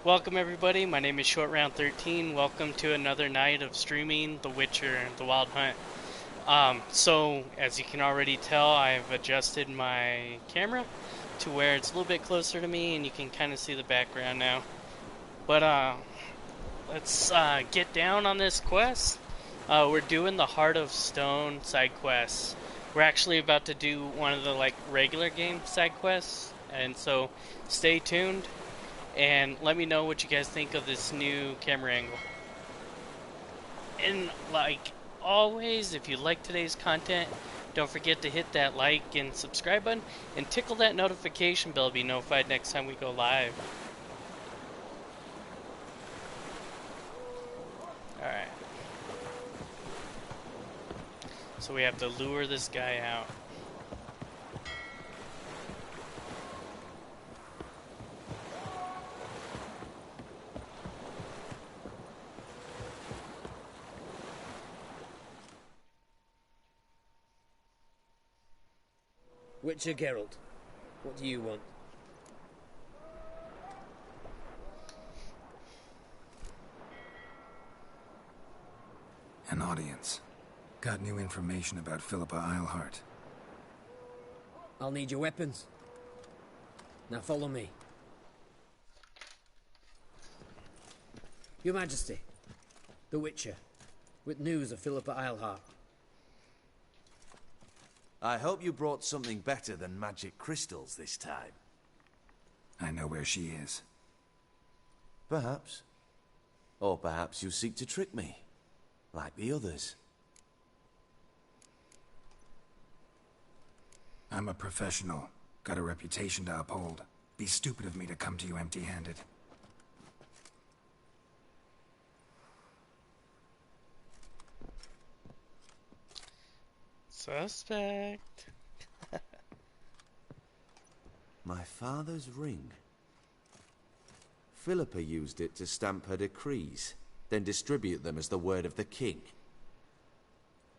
Welcome everybody, my name is Shortround13. Welcome to another night of streaming The Witcher, The Wild Hunt. So, as you can already tell, I've adjusted my camera to where it's a little bit closer to me and you can kind of see the background now. But, let's get down on this quest. We're doing the Heart of Stone side quests. We're actually about to do one of the, regular game side quests, and so stay tuned. And let me know what you guys think of this new camera angle. And like always, if you like today's content, don't forget to hit that like and subscribe button and tickle that notification bell to be notified next time we go live. Alright. So we have to lure this guy out. Witcher Geralt, what do you want? An audience. Got new information about Philippa Eilhart. I'll need your weapons. Now follow me. Your Majesty, the Witcher, with news of Philippa Eilhart. I hope you brought something better than magic crystals this time. I know where she is. Perhaps. Or perhaps you seek to trick me, like the others. I'm a professional. Got a reputation to uphold. Be stupid of me to come to you empty-handed. Suspect. My father's ring. Philippa used it to stamp her decrees, then distribute them as the word of the king.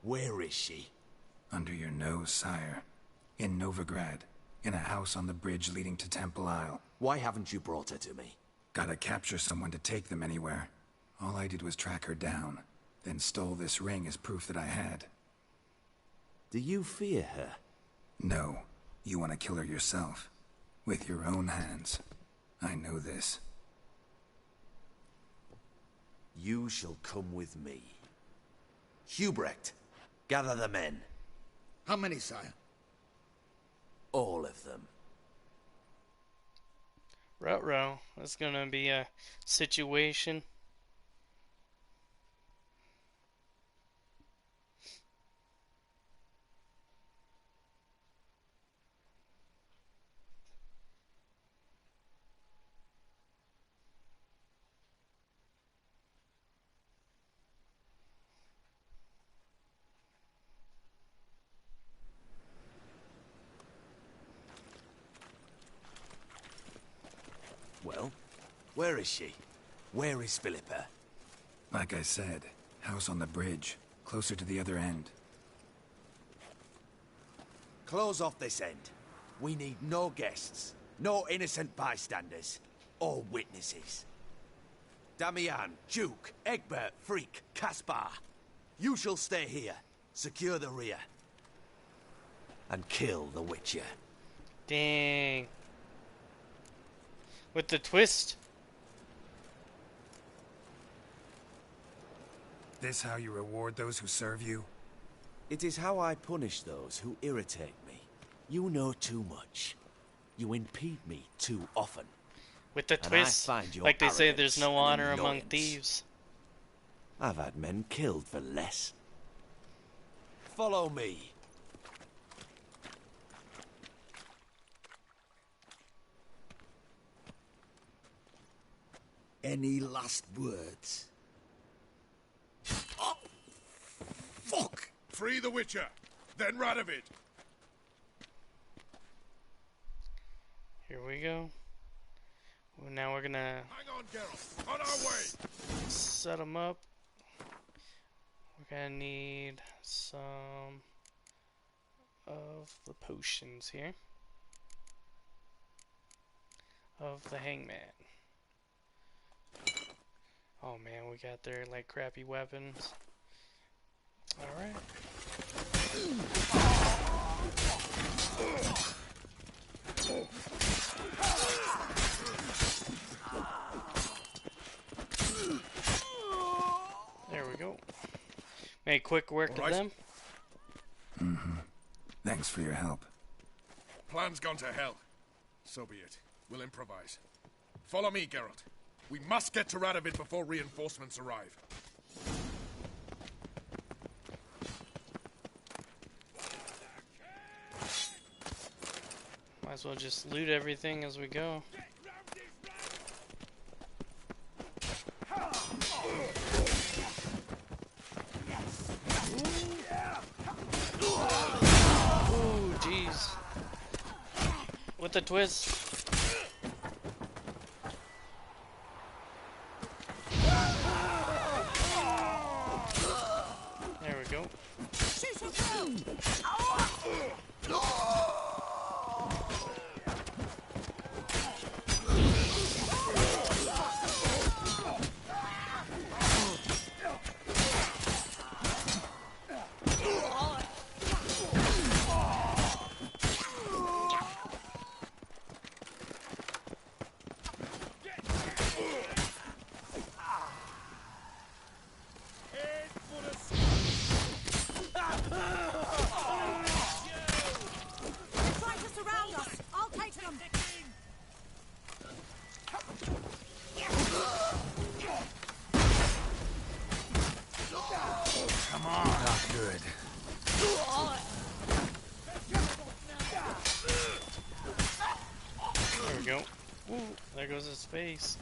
Where is she? Under your nose, sire. In Novigrad. In a house on the bridge leading to Temple Isle. Why haven't you brought her to me? Gotta capture someone to take them anywhere. All I did was track her down, then stole this ring as proof that I had. Do you fear her? No. You want to kill her yourself. With your own hands. I know this. You shall come with me. Hubrecht, gather the men. How many, sire? All of them. Ruh-roh. That's gonna be a situation. Well, where is she? Where is Philippa? Like I said, house on the bridge. Closer to the other end. Close off this end. We need no guests, no innocent bystanders, or witnesses. Damian, Duke, Egbert, Freak, Caspar. You shall stay here, secure the rear, and kill the Witcher. Dang. With the twist. This how you reward those who serve you? It is how I punish those who irritate me. You know too much. You impede me too often. With the twist. Like they say, there's no honor among thieves. I've had men killed for less. Follow me. Any last words? Oh, fuck! Free the Witcher, then RADOVID. Here we go. Well, now we're gonna Hang on, Geralt. On our way. set them up. We're gonna need some of the potions here. Of the hangman. Oh man, we got their like crappy weapons. Alright. There we go. Made quick work of them. Thanks for your help. Plan's gone to hell. So be it. We'll improvise. Follow me, Geralt. We must get to RADOVID before reinforcements arrive. Might as well just loot everything as we go. Ooh, jeez. With the twist. There we go. Not good. There we go. Ooh, there goes his face.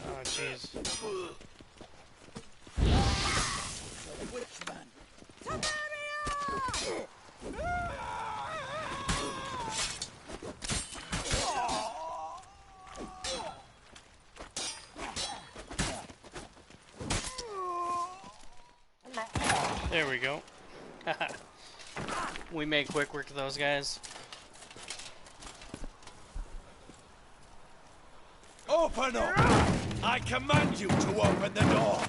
Oh, jeez. There we go. We made quick work of those guys. Open up! I command you to open the door!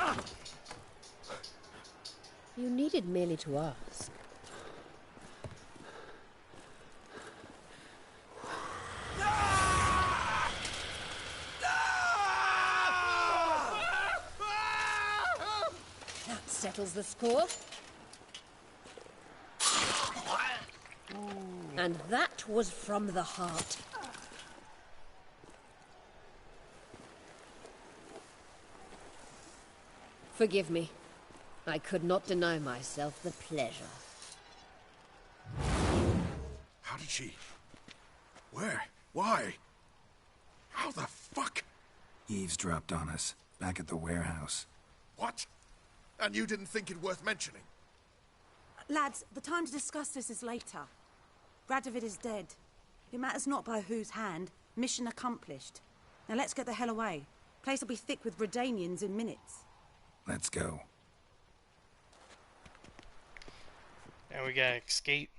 You needed merely to ask. That settles the score. And that was from the heart. Forgive me. I could not deny myself the pleasure. How did she... Where? Why? How the fuck? Eavesdropped on us, back at the warehouse. What? And you didn't think it worth mentioning? Lads, the time to discuss this is later. RADOVID is dead. It matters not by whose hand. Mission accomplished. Now let's get the hell away. Place will be thick with Redanians in minutes. Let's go. Now we gotta escape.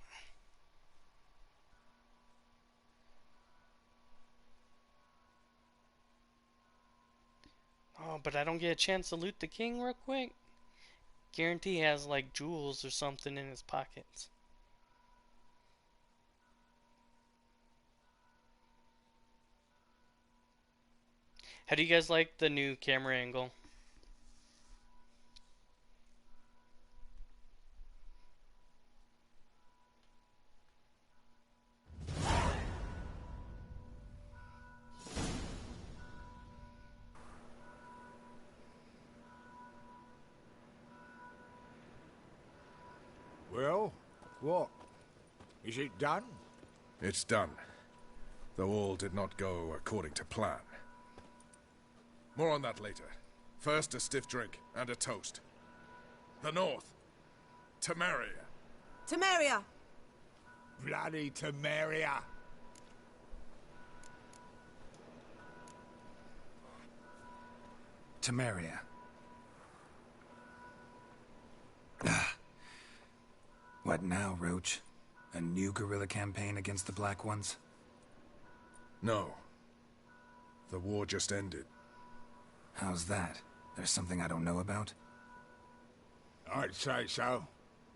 Oh, but I don't get a chance to loot the king real quick. Guarantee he has like jewels or something in his pockets. How do you guys like the new camera angle? Well, what? Is it done? It's done. Though all did not go according to plan. More on that later. First, a stiff drink and a toast. The North. Temeria. Temeria! Bloody Temeria. Temeria. What now, Roche? A new guerrilla campaign against the Black Ones? No. The war just ended. How's that? There's something I don't know about? I'd say so.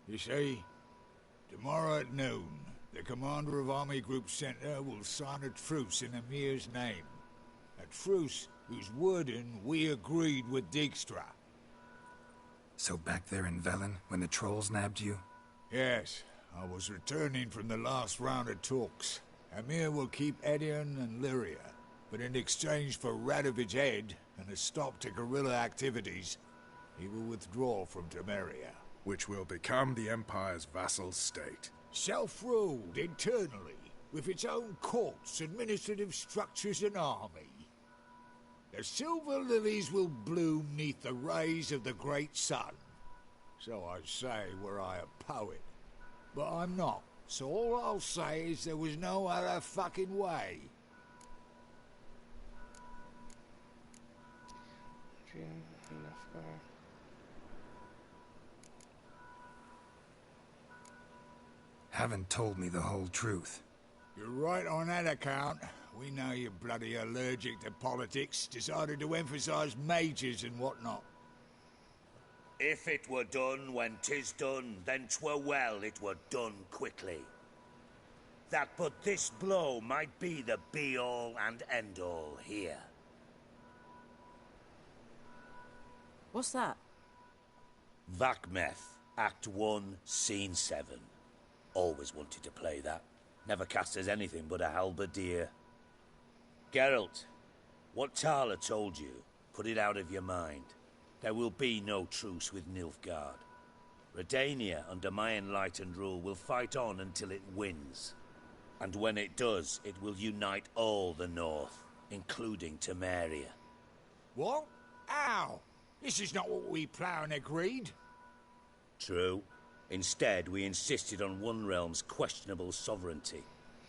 You see, tomorrow at noon, the commander of Army Group Center will sign a truce in Emir's name. A truce whose wording we agreed with Dijkstra. So back there in Velen, when the trolls nabbed you? Yes, I was returning from the last round of talks. Emir will keep Edion and Lyria, but in exchange for RADOVID's head and a stop to guerrilla activities, he will withdraw from Temeria. Which will become the Empire's vassal state. Self-ruled internally, with its own courts, administrative structures and army. The silver lilies will bloom neath the rays of the great sun. So I say were I a poet. But I'm not, so all I'll say is there was no other fucking way. Haven't told me the whole truth. You're right on that account. We know you're bloody allergic to politics, decided to emphasize majors and whatnot. If it were done when 'tis done, then 'twere well it were done quickly. That but this blow might be the be-all and end-all here. What's that? Vakmeth, Act 1, Scene 7. Always wanted to play that. Never cast as anything but a halberdier. Geralt, what Tala told you, put it out of your mind. There will be no truce with Nilfgaard. Redania, under my enlightened rule, will fight on until it wins. And when it does, it will unite all the North, including Temeria. What? How? This is not what we planned and agreed. True. Instead, we insisted on one realm's questionable sovereignty.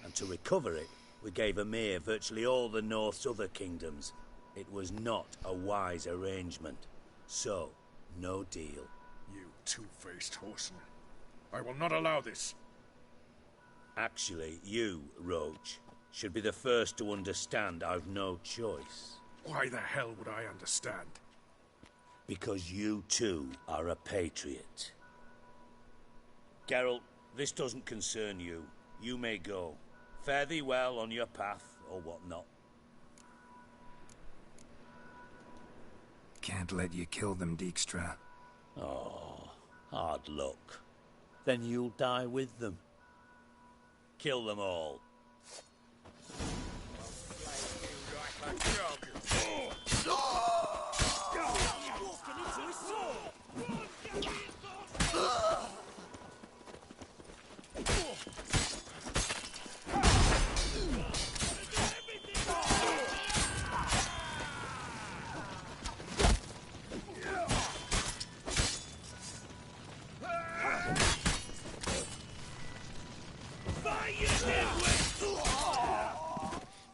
And to recover it, we gave Emir virtually all the North's other kingdoms. It was not a wise arrangement. So, no deal. You two-faced horseman. I will not allow this. Actually, you, Roche, should be the first to understand I've no choice. Why the hell would I understand? Because you too are a patriot. Geralt, this doesn't concern you. You may go. Fare thee well on your path, or whatnot. Can't let you kill them, Dijkstra. Oh, hard luck. Then you'll die with them. Kill them all.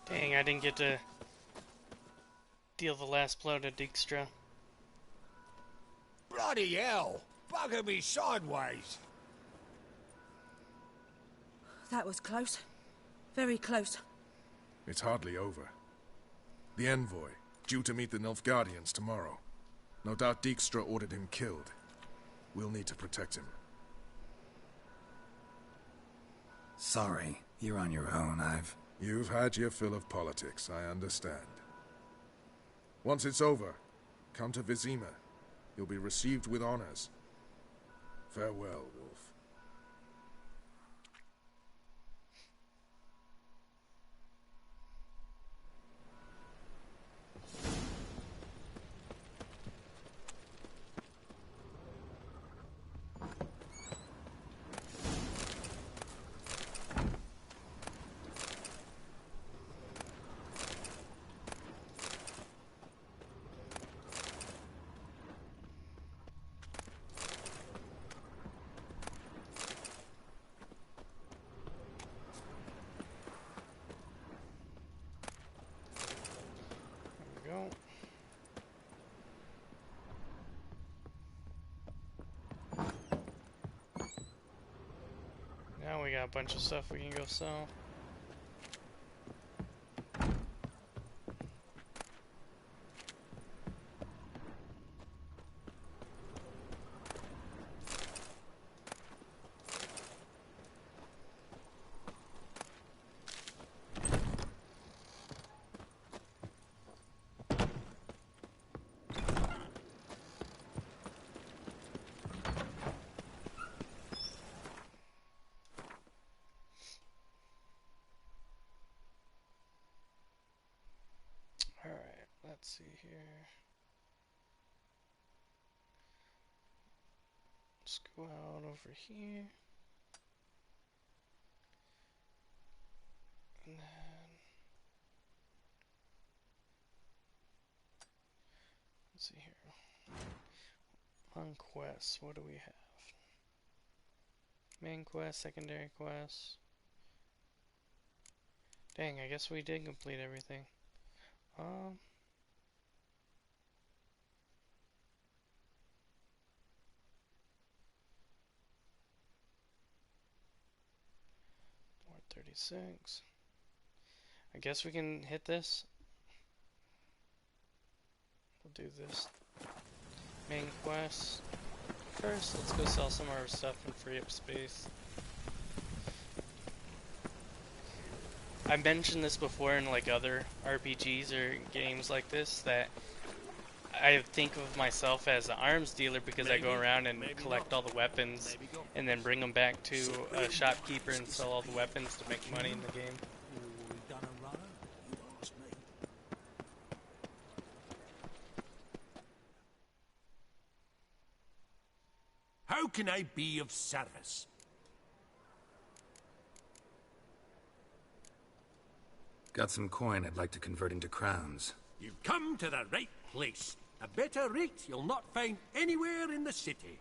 Dang, I didn't get to deal the last blow to Dijkstra. Bloody hell! Bugger me sideways! That was close. Very close. It's hardly over. The envoy, due to meet the Nilfgaardians tomorrow. No doubt Dijkstra ordered him killed. We'll need to protect him. Sorry, you're on your own. You've had your fill of politics, I understand. Once it's over, come to Vizima. You'll be received with honors. Farewell, Wolf. Now we got a bunch of stuff we can go sell. Alright, let's see here. Let's go out over here. And then let's see here. On quests, what do we have? Main quest, secondary quest. Dang, I guess we did complete everything. More 36. I guess we can hit this. We'll do this main quest first. Let's go sell some of our stuff and free up space. I've mentioned this before in like other RPGs or games like this, that I think of myself as an arms dealer because I go around and collect all the weapons and then bring them back to a shopkeeper and sell all the weapons to make money in the game. How can I be of service? Got some coin I'd like to convert into crowns. You've come to the right place. A better rate you'll not find anywhere in the city.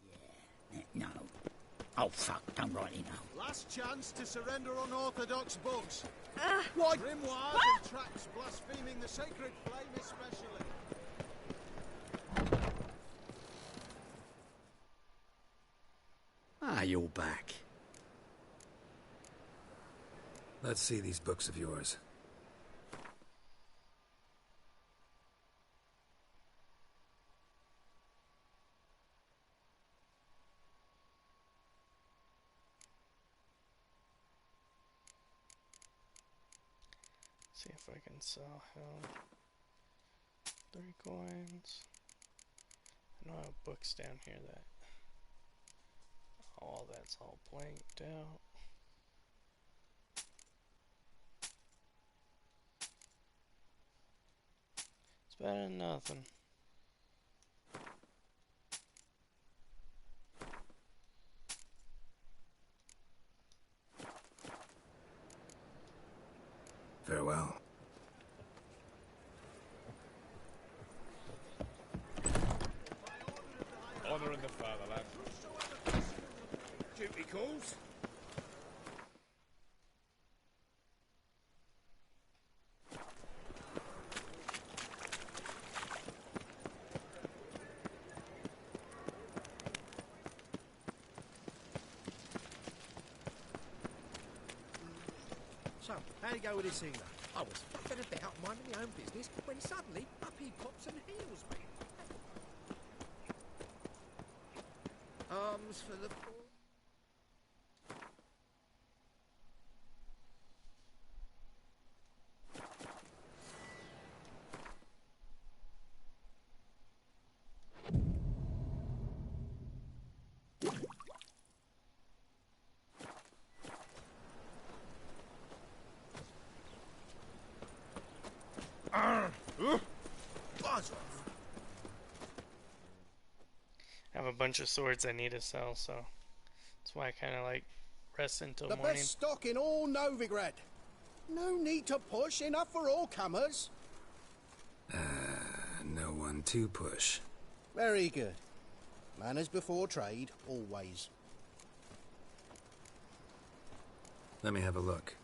Yeah, no. Oh, fuck, don't rightly know. Last chance to surrender unorthodox bugs. What? Grimoires and tracts blaspheming the sacred flame especially. Ah, you're back. Let's see these books of yours. See if I can sell him 3 coins. I know I have books down here that all that's all blanked out. It's better than nothing. Farewell. Honor in the fatherland. Duty calls. So, how'd it go with this healer? I was fucking about minding my own business when suddenly up he pops and heals me. Arms for the poor. I have a bunch of swords I need to sell, so that's why I kind of like rest until The morning. best stock in all Novigrad. No need to push, enough for all comers. No one to push. Very good. Manners before trade, always. Let me have a look.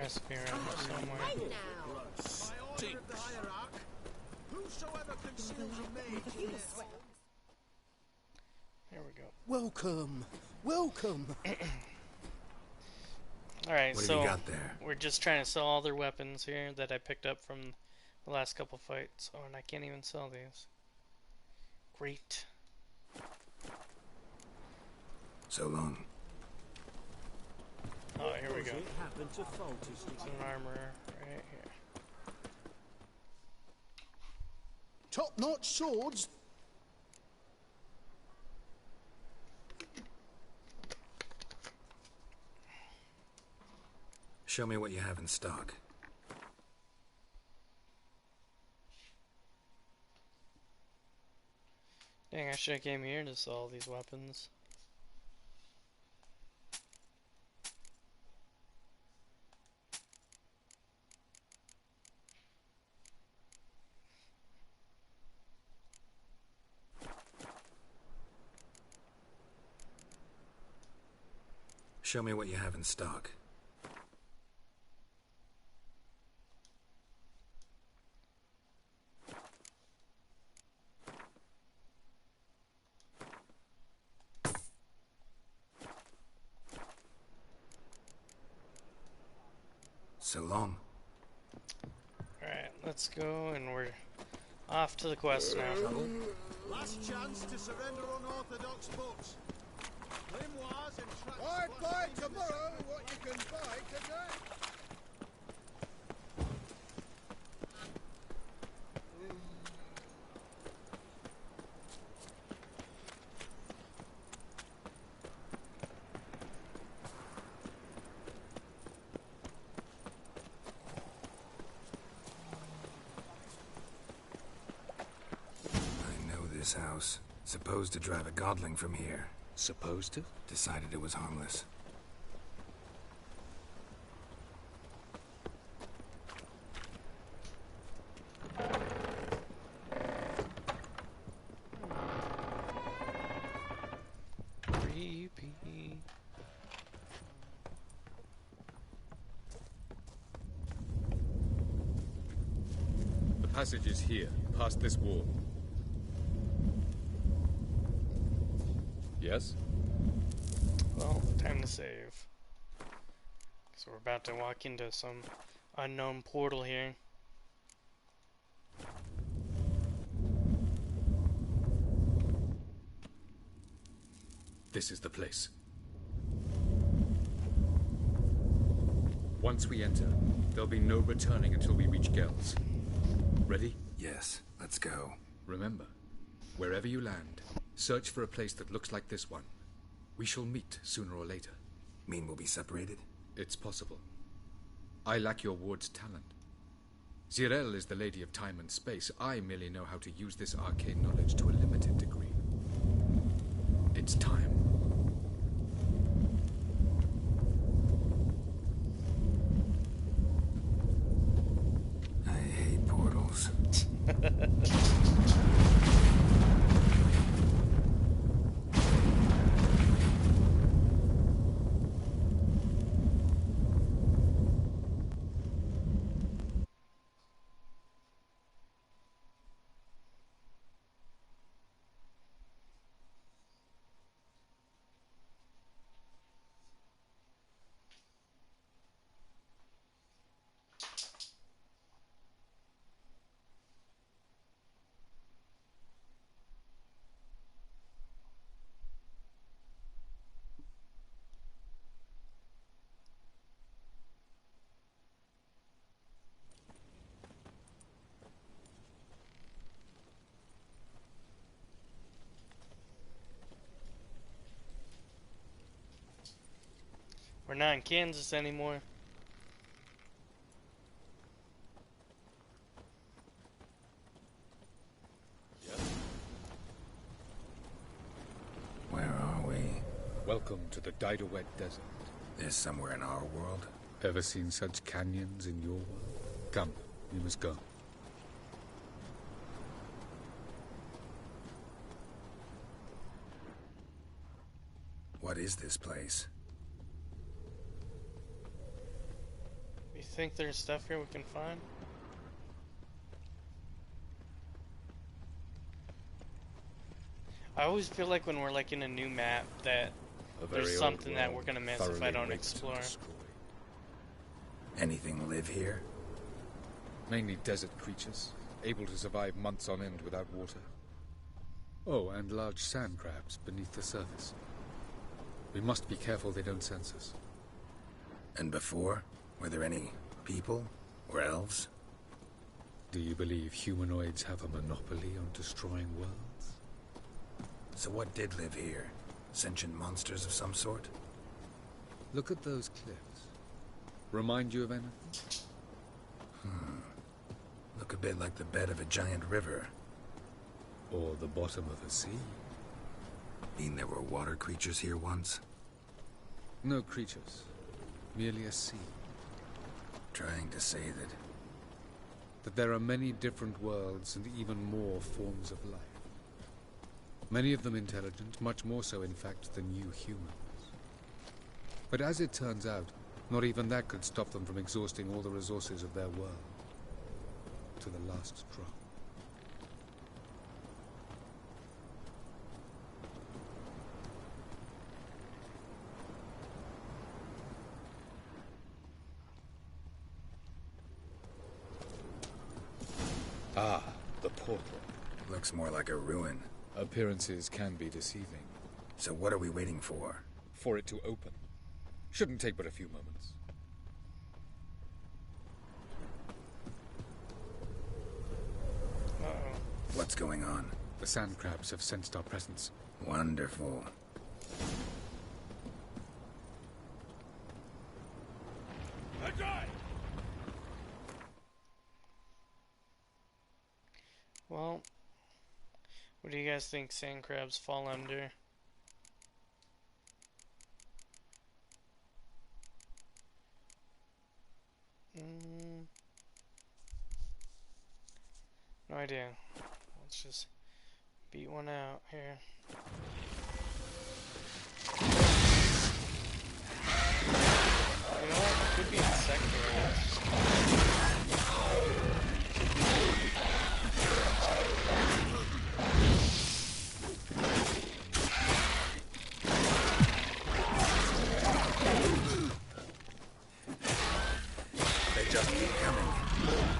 has to be around here somewhere. By order of the hierarch, whosoever conceals a mage. There we go. Welcome, welcome. Alright, What have so you got there? we're just trying to sell all their weapons here that I picked up from the last couple fights. Oh, and I can't even sell these. Great. So long. Oh, here we go. Happened to fault his Some armor right here. Top-notch swords. Show me what you have in stock. Dang, I should have came here to sell all these weapons. Show me what you have in stock. So long. Alright, let's go, and we're off to the quest now. Last chance to surrender unorthodox books. Grimoires and tracts. Why buy tomorrow what you can buy today? I know this house. Supposed to drive a godling from here. Supposed to? Decided it was harmless. Creepy. The passage is here, past this wall. Yes? Well, time to save. So we're about to walk into some unknown portal here. This is the place. Once we enter, there'll be no returning until we reach Gels. Ready? Yes, let's go. Remember, wherever you land, search for a place that looks like this one. We shall meet sooner or later. Mean we'll be separated? It's possible. I lack your ward's talent. Zirel is the lady of time and space. I merely know how to use this arcane knowledge to a limited degree. It's time. I hate portals. We're not in Kansas anymore. Where are we? Welcome to the Didowet Desert. This somewhere in our world? Ever seen such canyons in your world? Come, we must go. What is this place? We think there's stuff here we can find? I always feel like when we're like in a new map that there's something that we're gonna miss if I don't explore. Anything live here? Mainly desert creatures, able to survive months on end without water. Oh, and large sand crabs beneath the surface. We must be careful they don't sense us. And before? Were there any people? Or elves? Do you believe humanoids have a monopoly on destroying worlds? So what did live here? Sentient monsters of some sort? Look at those cliffs. Remind you of anything? Look a bit like the bed of a giant river. Or the bottom of a sea. Mean there were water creatures here once? No creatures. Merely a sea. Trying to say that there are many different worlds and even more forms of life. Many of them intelligent, much more so in fact than you humans. But as it turns out, not even that could stop them from exhausting all the resources of their world. To the last drop. Ah, the portal. Looks more like a ruin. Appearances can be deceiving. So what are we waiting for? For it to open. Shouldn't take but a few moments. Uh-oh. What's going on? The sand crabs have sensed our presence. Wonderful. Well, what do you guys think sand crabs fall under? No idea. Let's just beat one out here. You know what? It could be insectivorous. They just keep coming.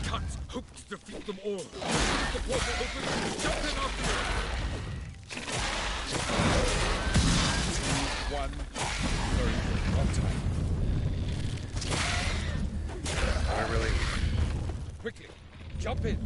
Can't hope to defeat them all. If the portal opens, jump in after it. One. Very good. On time. I really... Quickly, jump in.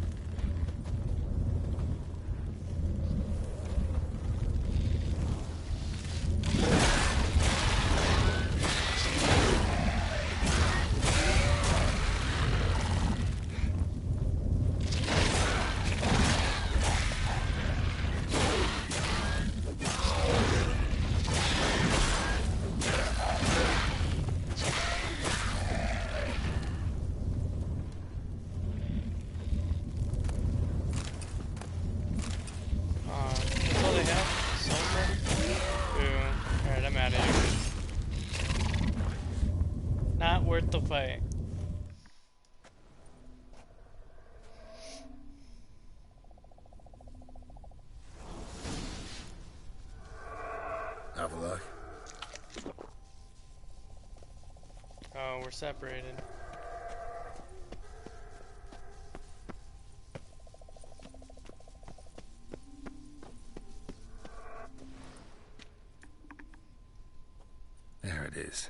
Not worth the fight. Have a look. Oh, we're separated. There it is.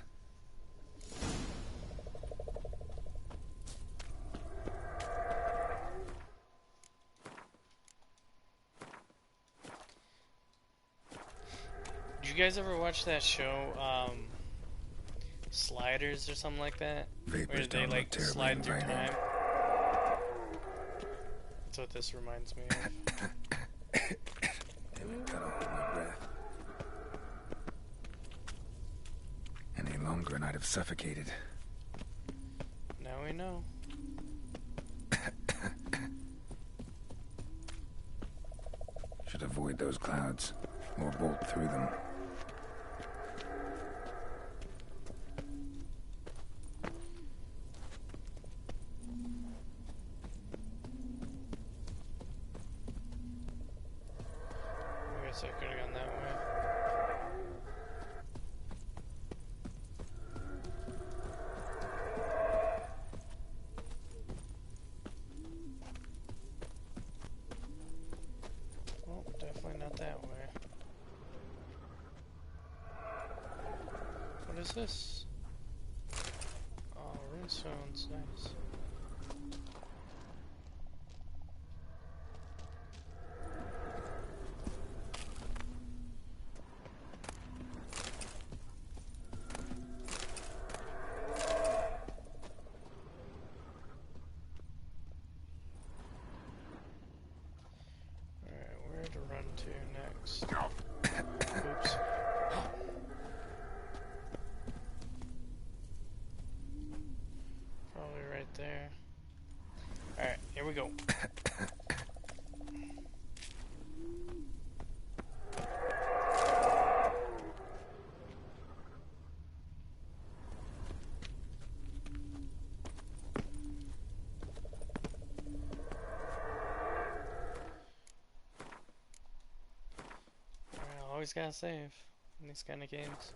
Did you guys ever watch that show, Sliders or something like that? Vapors where they don't like look slide through terribly time? That's what this reminds me of. Damn it, gotta hold my breath. Any longer and I'd have suffocated. Now we know. Should avoid those clouds, or bolt through them. guess I could have gone that way. Oh, definitely not that way. What is this? Oh, runestones, nice. To run to next. Oops. Probably right there. Alright, here we go. Always gotta save in these kind of games.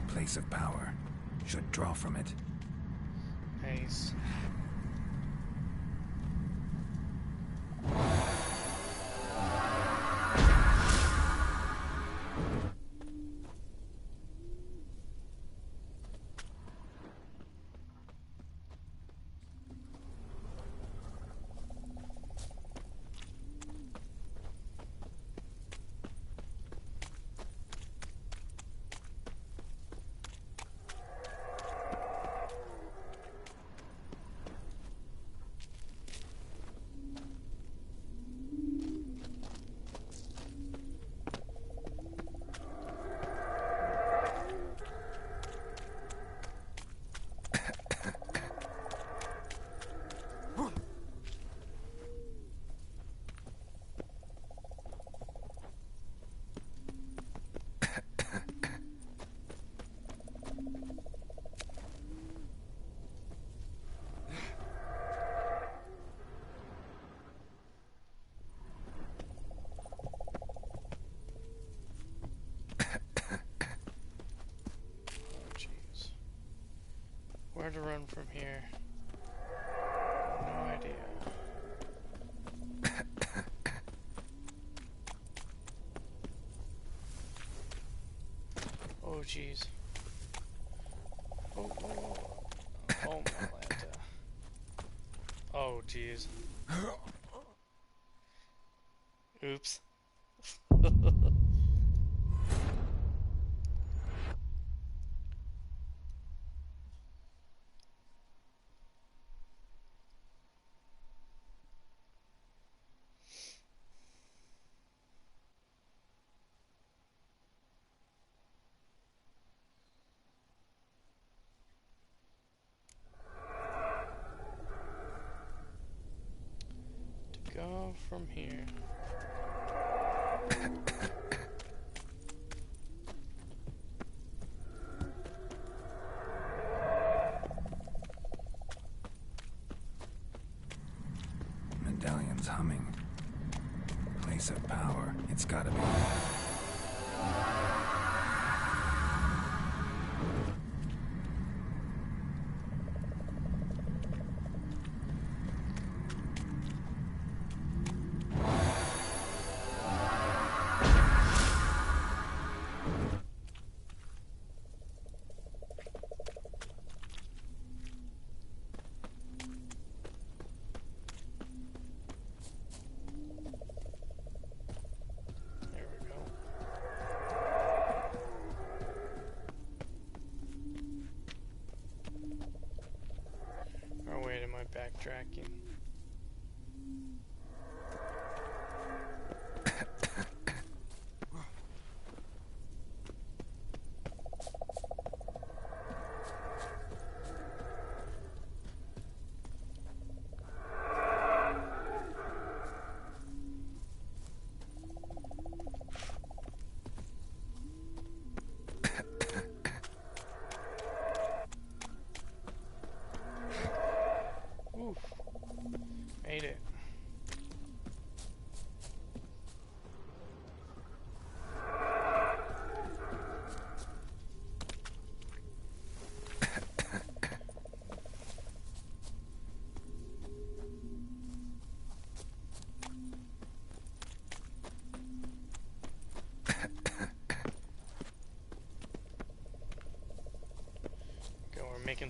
Place of power. Should draw from it. Nice. Where to run from here? No idea. Oh jeez. Oh, Malanta. Oh jeez. Oops. Go from here. Medallion's humming. Place of power. It's gotta be. Backtracking.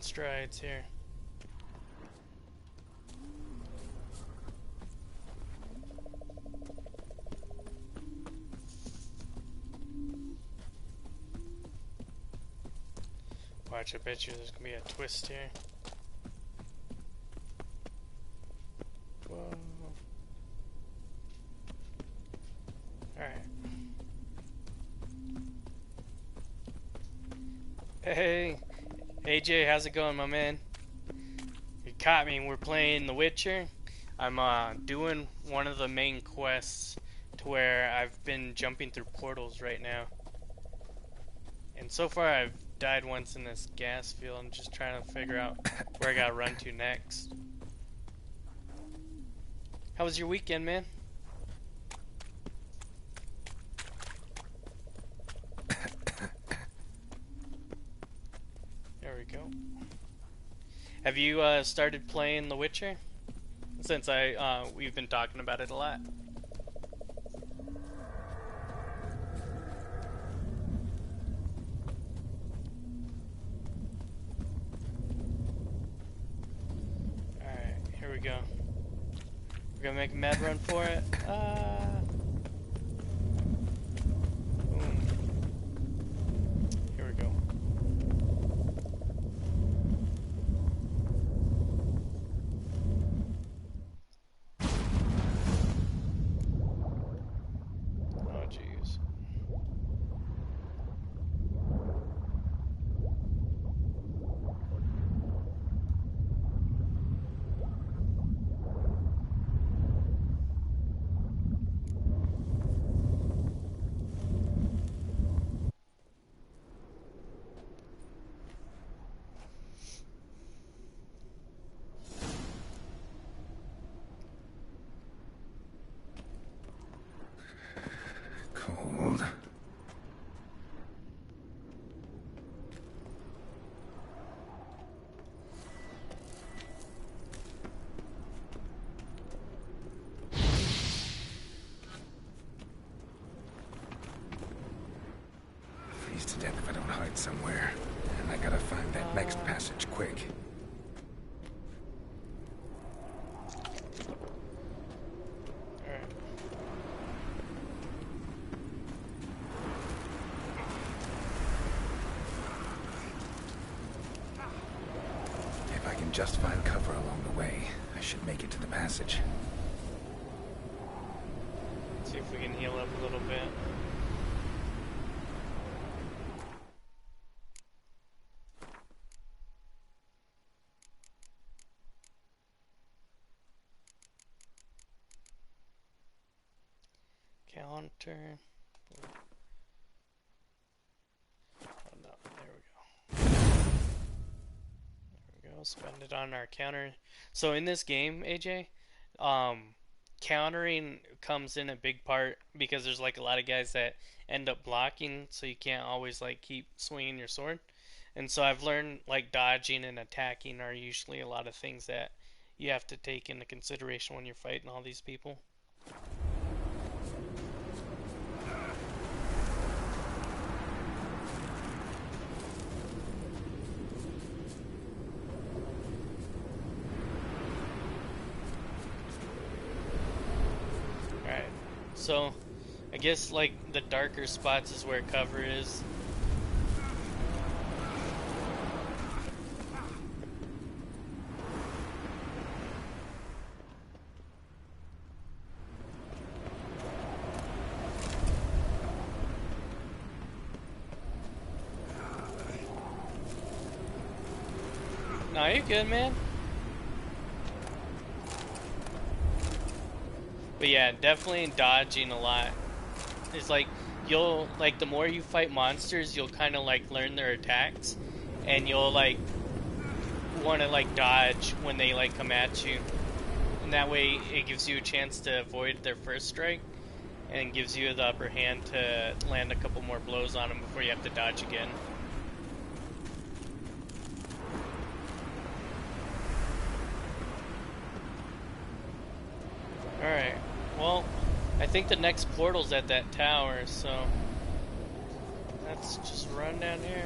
in strides here. Watch, I bet you there's gonna be a twist here. Whoa. Alright. Hey, AJ, how's it going, my man? You caught me. We're playing The Witcher. I'm doing one of the main quests to where I've been jumping through portals right now. And so far I've died once in this gas field. I'm just trying to figure out where I gotta run to next. How was your weekend, man? There we go. Have you started playing The Witcher? Since we've been talking about it a lot. Alright, here we go. We're gonna make a mad run for it. Boom. Here we go. Oh jeez. Cold. Freeze to death if I don't hide somewhere. And I gotta find that next passage quick. Alright. If I can just find cover along the way, I should make it to the passage. See if we can heal up a little bit. Counter. Oh no, there we go. There we go, spend it on our counter. So in this game, AJ, countering comes in a big part because there's like a lot of guys that end up blocking, so you can't always like keep swinging your sword. And so I've learned like dodging and attacking are usually a lot of things that you have to take into consideration when you're fighting all these people. Alright, so I guess like the darker spots is where cover is. No, you're good, man. But yeah, definitely dodging a lot. It's like, you'll, like, the more you fight monsters, you'll kind of, like, learn their attacks. And you'll, like, want to, like, dodge when they, like, come at you. And that way, it gives you a chance to avoid their first strike. And gives you the upper hand to land a couple more blows on them before you have to dodge again. Alright, well, I think the next portal's at that tower, so let's just run down here.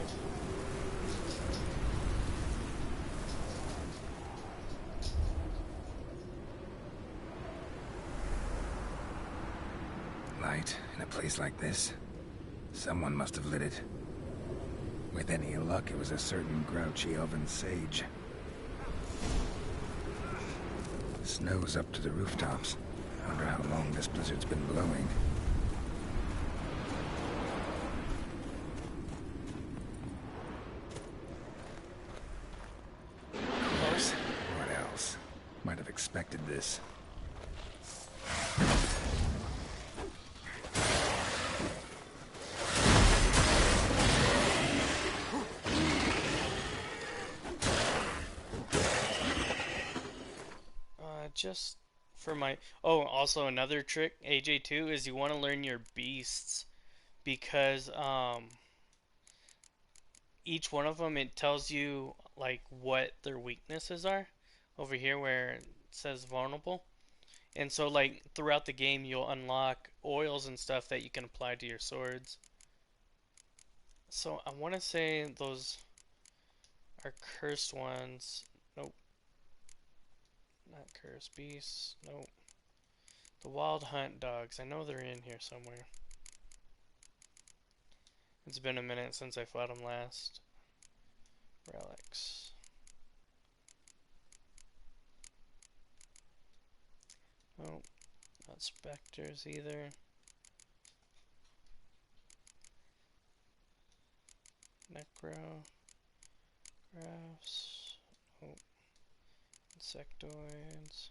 light in a place like this. Someone must have lit it. With any luck, it was a certain grouchy oven sage. Snow's up to the rooftops. I wonder how long this blizzard's been blowing. Of course. What else? Might have expected this. Just for my... Oh, also another trick, AJ2, is you want to learn your beasts. Because, each one of them, it tells you, like, what their weaknesses are. Over here where it says vulnerable. And so, like, throughout the game, you'll unlock oils and stuff that you can apply to your swords. So, I want to say those are cursed ones. Nope. Not cursed beasts. Nope. The wild hunt dogs. I know they're in here somewhere. It's been a minute since I fought them last. Relics. Nope. Not specters either. Necro. Graphs. Nope. Insectoids.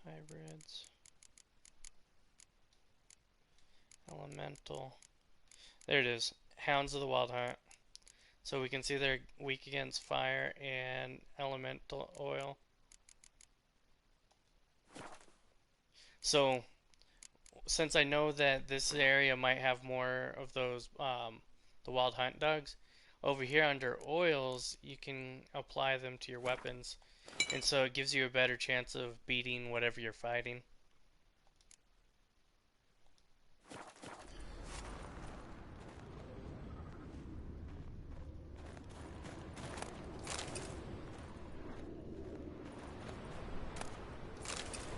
Hybrids. Elemental. There it is. Hounds of the Wild Hunt. So we can see they're weak against fire and elemental oil. So since I know that this area might have more of those the wild hunt dogs, over here under oils you can apply them to your weapons, and so it gives you a better chance of beating whatever you're fighting.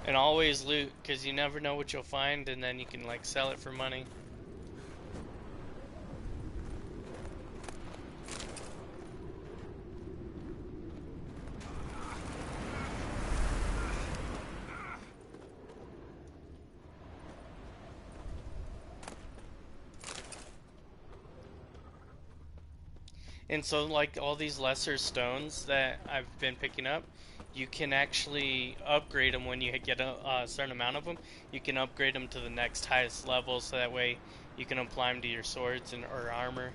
And always loot, because you never know what you'll find, and then you can like sell it for money. And so like all these lesser stones that I've been picking up, you can actually upgrade them when you get a certain amount of them. You can upgrade them to the next highest level, so that way you can apply them to your swords and or armor.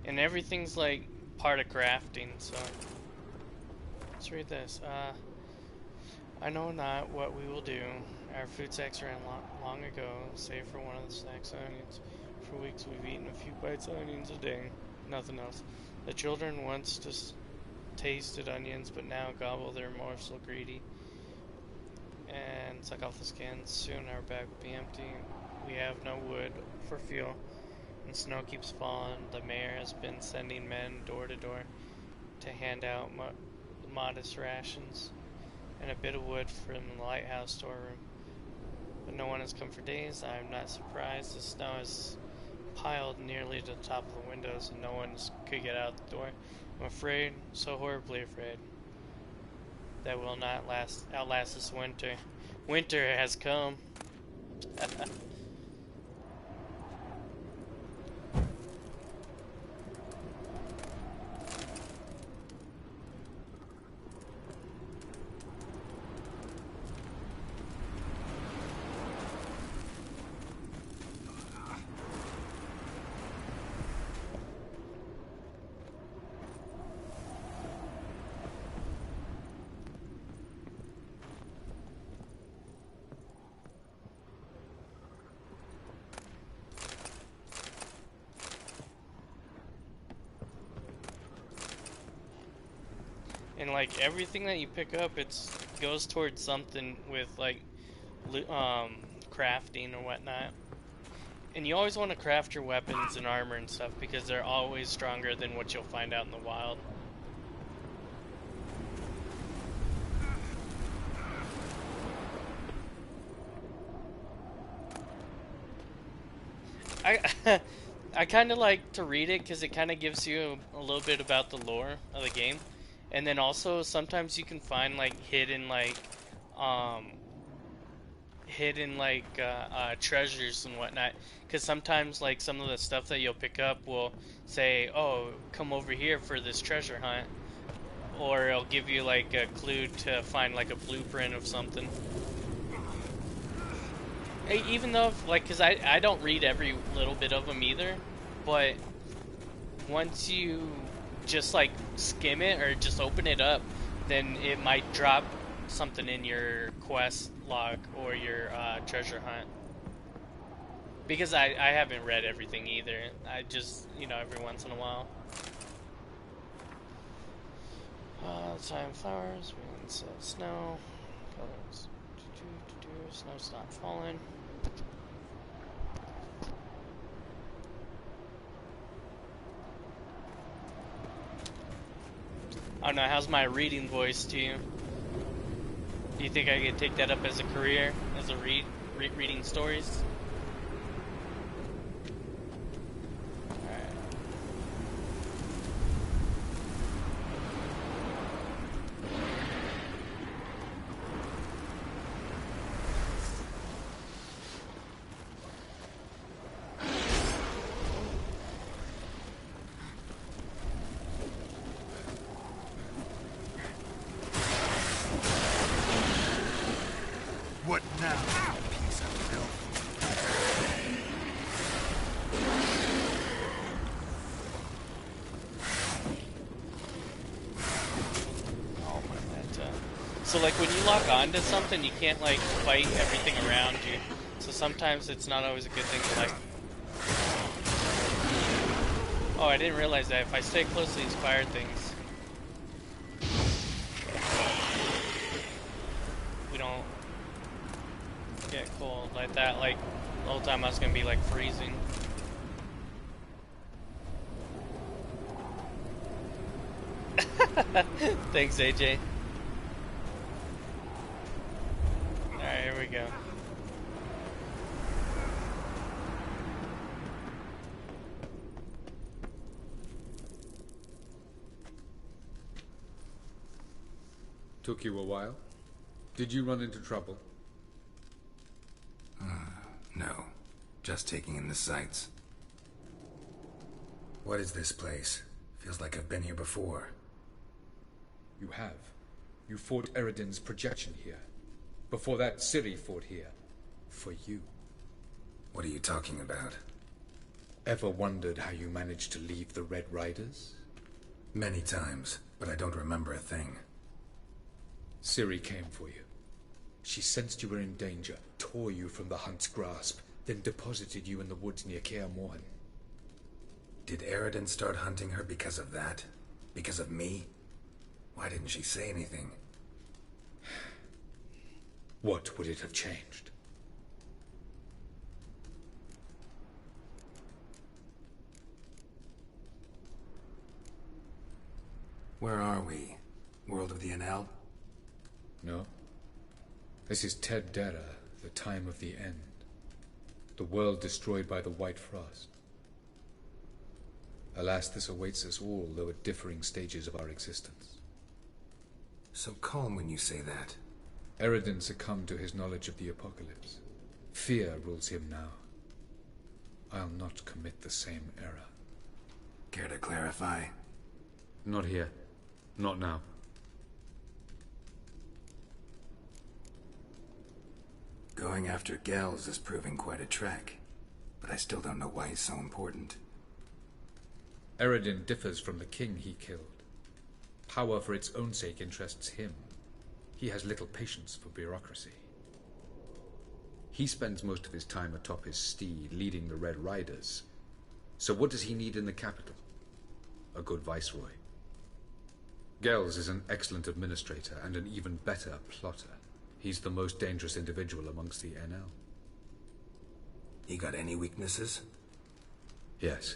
And everything's like part of crafting, so let's read this. I know not what we will do. Our food sacks ran long ago, save for one of the snacks, onions. For weeks we've eaten a few bites of onions a day, nothing else. The children once just tasted onions, but now gobble their morsel greedy and suck off the skins. Soon our bag will be empty. We have no wood for fuel. And snow keeps falling. The mayor has been sending men door to door to hand out modest rations and a bit of wood from the lighthouse storeroom. But no one has come for days. I am not surprised. The snow is piled nearly to the top of the windows and no one could get out the door. I'm afraid, so horribly afraid, that we'll not outlast this winter. Winter has come. And like everything that you pick up, goes towards something with like crafting or whatnot. And you always want to craft your weapons and armor and stuff because they're always stronger than what you'll find out in the wild. I kind of like to read it because it kind of gives you a little bit about the lore of the game, and then also sometimes you can find like treasures and whatnot. Because sometimes like some of the stuff that you'll pick up will say, "Oh, come over here for this treasure hunt," or it'll give you like a clue to find like a blueprint of something. Even though, like, because I don't read every little bit of them either, but once you just, like, skim it or just open it up, then it might drop something in your quest log or your treasure hunt. Because I haven't read everything either. I just, every once in a while. Time flowers, winds, snow, colors, snow's not falling. I don't know, how's my reading voice to you? Do you think I could take that up as a career, as a reading stories? What now, piece of filth? Oh, so like when you lock on to something, you can't like fight everything around you. So sometimes it's not always a good thing to like... Oh, I didn't realize that if I stay close to these fire things, we don't get cold like that. Like the whole time I was gonna be like freezing. Thanks, AJ. Alright, here we go. Took you a while? Did you run into trouble? No. Just taking in the sights. What is this place? Feels like I've been here before. You have. You fought Eredin's projection here. Before that, Ciri fought here. For you. What are you talking about? Ever wondered how you managed to leave the Red Riders? Many times, but I don't remember a thing. Ciri came for you. She sensed you were in danger, tore you from the Hunt's grasp, then deposited you in the woods near Kaer Morhen. Did Eredin start hunting her because of that? Because of me? Why didn't she say anything? What would it have changed? Where are we? World of the Enel? No. This is Ted Dera, the time of the end. The world destroyed by the White Frost. Alas, this awaits us all, though at differing stages of our existence. So calm when you say that. Eredin succumbed to his knowledge of the apocalypse. Fear rules him now. I'll not commit the same error. Care to clarify? Not here. Not now. Going after Gels is proving quite a trek, but I still don't know why he's so important. Eredin differs from the king he killed. Power for its own sake interests him. He has little patience for bureaucracy. He spends most of his time atop his steed, leading the Red Riders. So what does he need in the capital? A good viceroy. Gels is an excellent administrator and an even better plotter. He's the most dangerous individual amongst the NL. He got any weaknesses? Yes.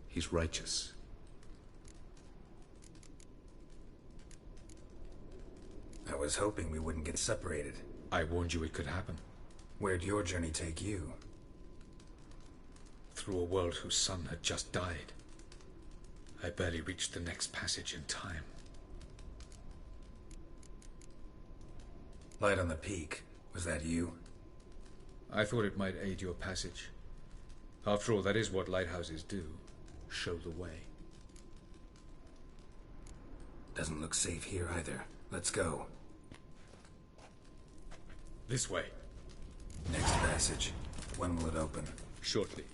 He's righteous. I was hoping we wouldn't get separated. I warned you it could happen. Where'd your journey take you? Through a world whose sun had just died. I barely reached the next passage in time. Light on the peak. Was that you? I thought it might aid your passage. After all, that is what lighthouses do. Show the way. Doesn't look safe here either. Let's go. This way. Next passage. When will it open? Shortly.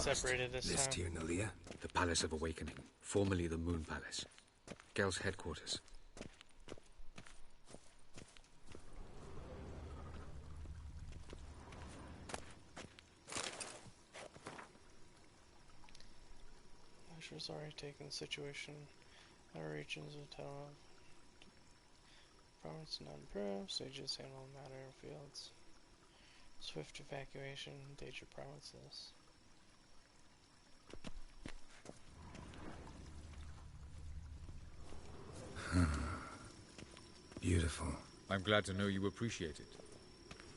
Separated this This time. to you, Nalia? The Palace of Awakening, formerly the Moon Palace. Gel's headquarters. Measures already taken. Situation. Other regions of town. Province not improved. Sages handle matter fields. Swift evacuation. Danger provinces. Beautiful. I'm glad to know you appreciate it.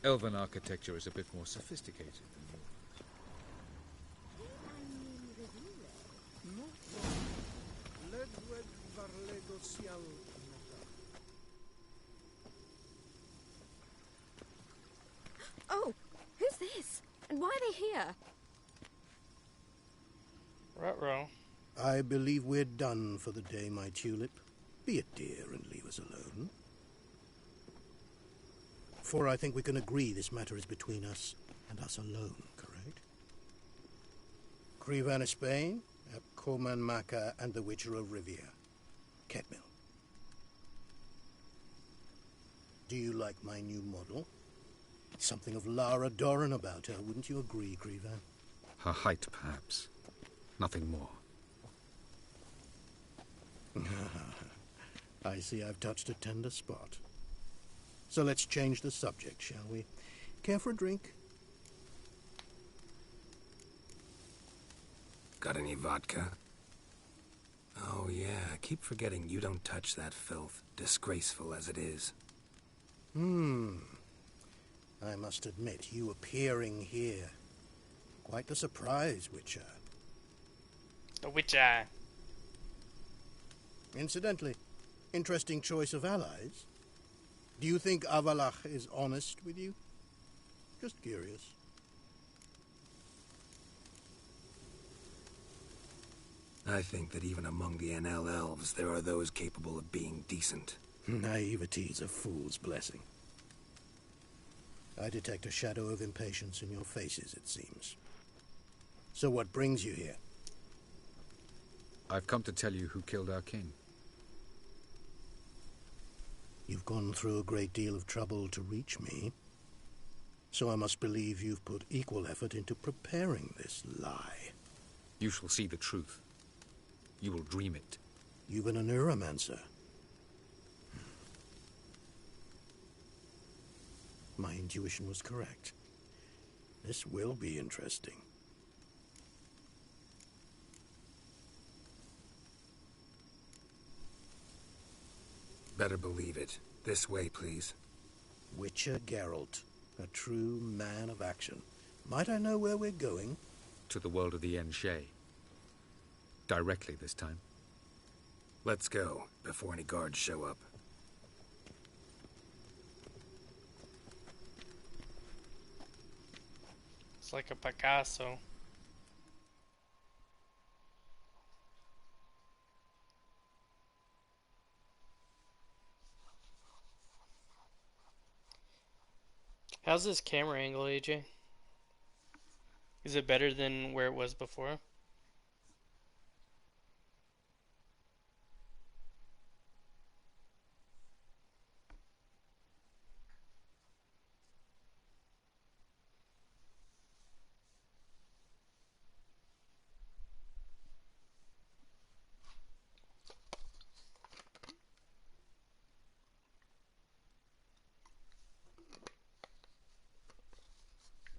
Elven architecture is a bit more sophisticated than Oh, who's this? And why are they here? Ruh-roh. I believe we're done for the day, my tulip. Be a dear and leave us alone. For I think we can agree this matter is between us and us alone, correct? Crevan of Spain, Coman Maca, and the Witcher of Rivia. Ketmill. Do you like my new model? Something of Lara Doran about her, wouldn't you agree, Crevan? her height, perhaps. Nothing more. I see I've touched a tender spot. So let's change the subject, shall we? Care for a drink? Got any vodka? Oh yeah, keep forgetting you don't touch that filth, disgraceful as it is. I must admit, you appearing here. Quite the surprise, Witcher. The Witcher. Incidentally, interesting choice of allies. Do you think Avalach is honest with you? Just curious. I think that even among the NL elves, there are those capable of being decent. Naivety is a fool's blessing. I detect a shadow of impatience in your faces, it seems. So what brings you here? I've come to tell you who killed our king. You've gone through a great deal of trouble to reach me. So I must believe you've put equal effort into preparing this lie. You shall see the truth. You will dream it. You've been a neuromancer. My intuition was correct. This will be interesting. Better believe it. This way, please. Witcher Geralt, a true man of action. Might I know where we're going? To the world of the Enshe. Directly this time. Let's go, before any guards show up. It's like a Picasso. How's this camera angle, AJ? Is it better than where it was before?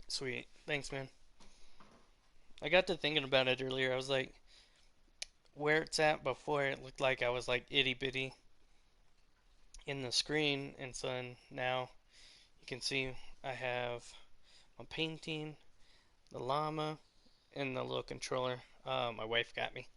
Sweet. Thanks, man. I got to thinking about it earlier. I was like, where it's at before, it looked like I was like itty bitty in the screen, and so then now you can see I have my painting, the llama, and the little controller my wife got me.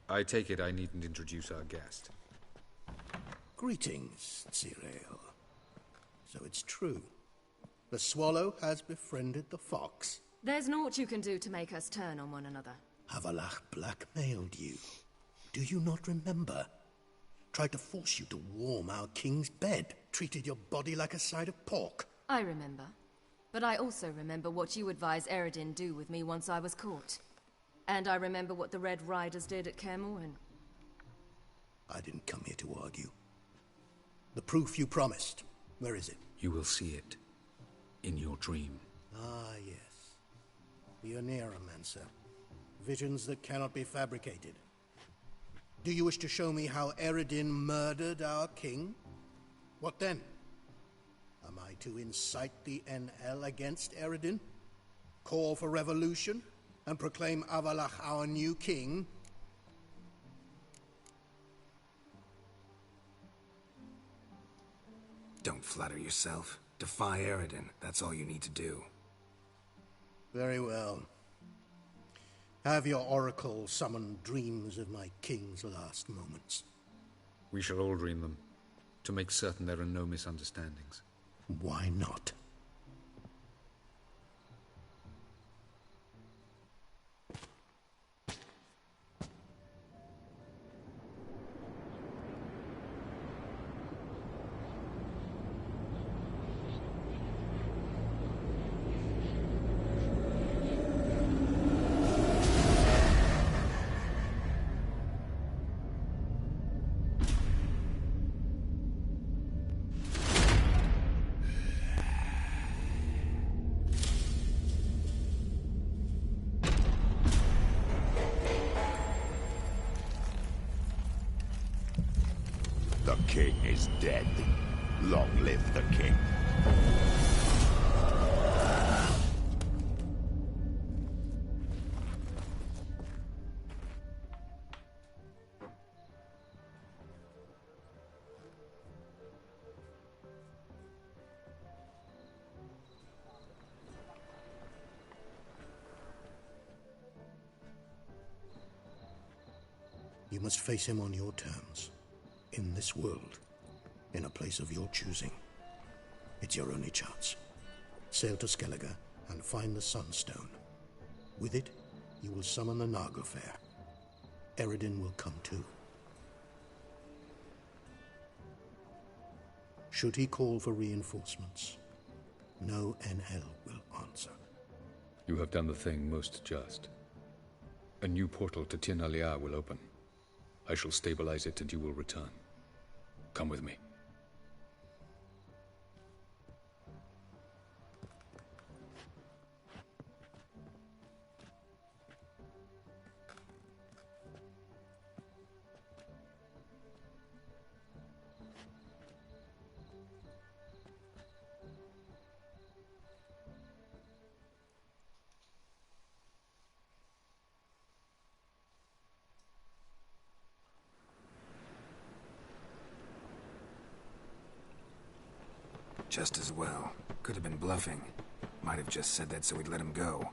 I take it I needn't introduce our guest. Greetings, Cyril. So it's true. The swallow has befriended the fox. There's naught you can do to make us turn on one another. Havalach blackmailed you. Do you not remember? Tried to force you to warm our king's bed. Treated your body like a side of pork. I remember. But I also remember what you advised Eredin do with me once I was caught. And I remember what the Red Riders did at Kaer Morhen. I didn't come here to argue. The proof you promised. Where is it? You will see it. In your dream. Ah, yes. The Oneiromancer. Visions that cannot be fabricated. Do you wish to show me how Eredin murdered our king? What then? Am I to incite the NL against Eredin? Call for revolution? And proclaim Havalach our new king? Don't flatter yourself. Defy Eredin. That's all you need to do. Very well. Have your oracle summon dreams of my king's last moments. We shall all dream them, to make certain there are no misunderstandings. Why not? The king is dead. Long live the king. You must face him on your terms. In this world, in a place of your choosing. It's your only chance. Sail to Skellige and find the Sunstone. With it, you will summon the Nagelfair. Eredin will come too. Should he call for reinforcements, no NL will answer. You have done the thing most just. A new portal to Tir na Liar will open. I shall stabilize it and you will return. Come with me. Just as well. Could have been bluffing. Might have just said that so we'd let him go.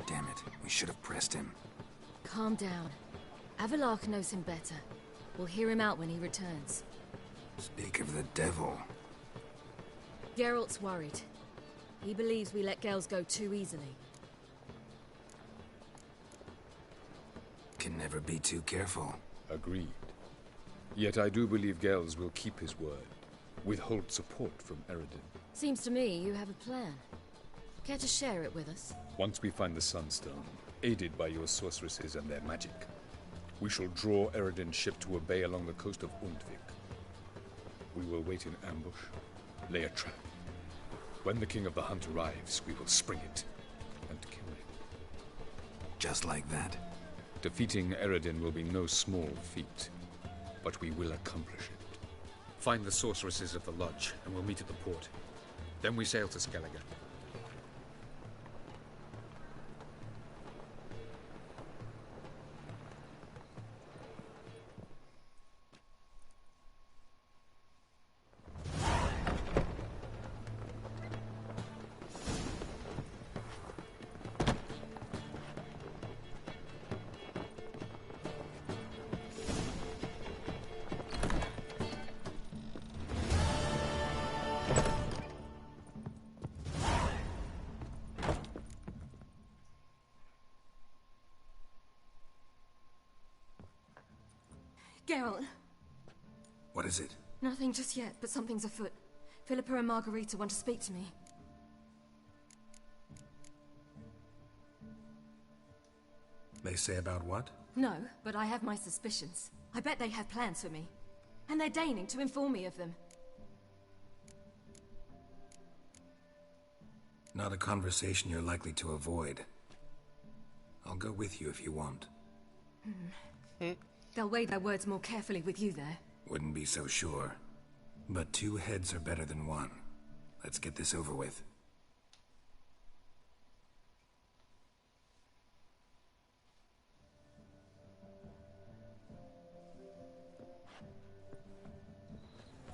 Damn it, we should have pressed him. Calm down. Avalarch knows him better. We'll hear him out when he returns. Speak of the devil. Geralt's worried. He believes we let Gels go too easily. Can never be too careful. Agreed. Yet I do believe Gels will keep his word. Withhold support from Eredin. Seems to me you have a plan. Care to share it with us? Once we find the Sunstone, aided by your sorceresses and their magic, we shall draw Eredin's ship to a bay along the coast of Undvik. We will wait in ambush, lay a trap. When the King of the Hunt arrives, we will spring it and kill him. Just like that? Defeating Eredin will be no small feat, but we will accomplish it. Find the sorceresses of the Lodge, and we'll meet at the port. Then we sail to Skellige. Geralt! What is it? Nothing just yet, but something's afoot. Philippa and Margarita want to speak to me. They say about what? No, but I have my suspicions. I bet they have plans for me. And they're deigning to inform me of them. Not a conversation you're likely to avoid. I'll go with you if you want. They'll weigh their words more carefully with you there. Wouldn't be so sure. But 2 heads are better than 1. Let's get this over with.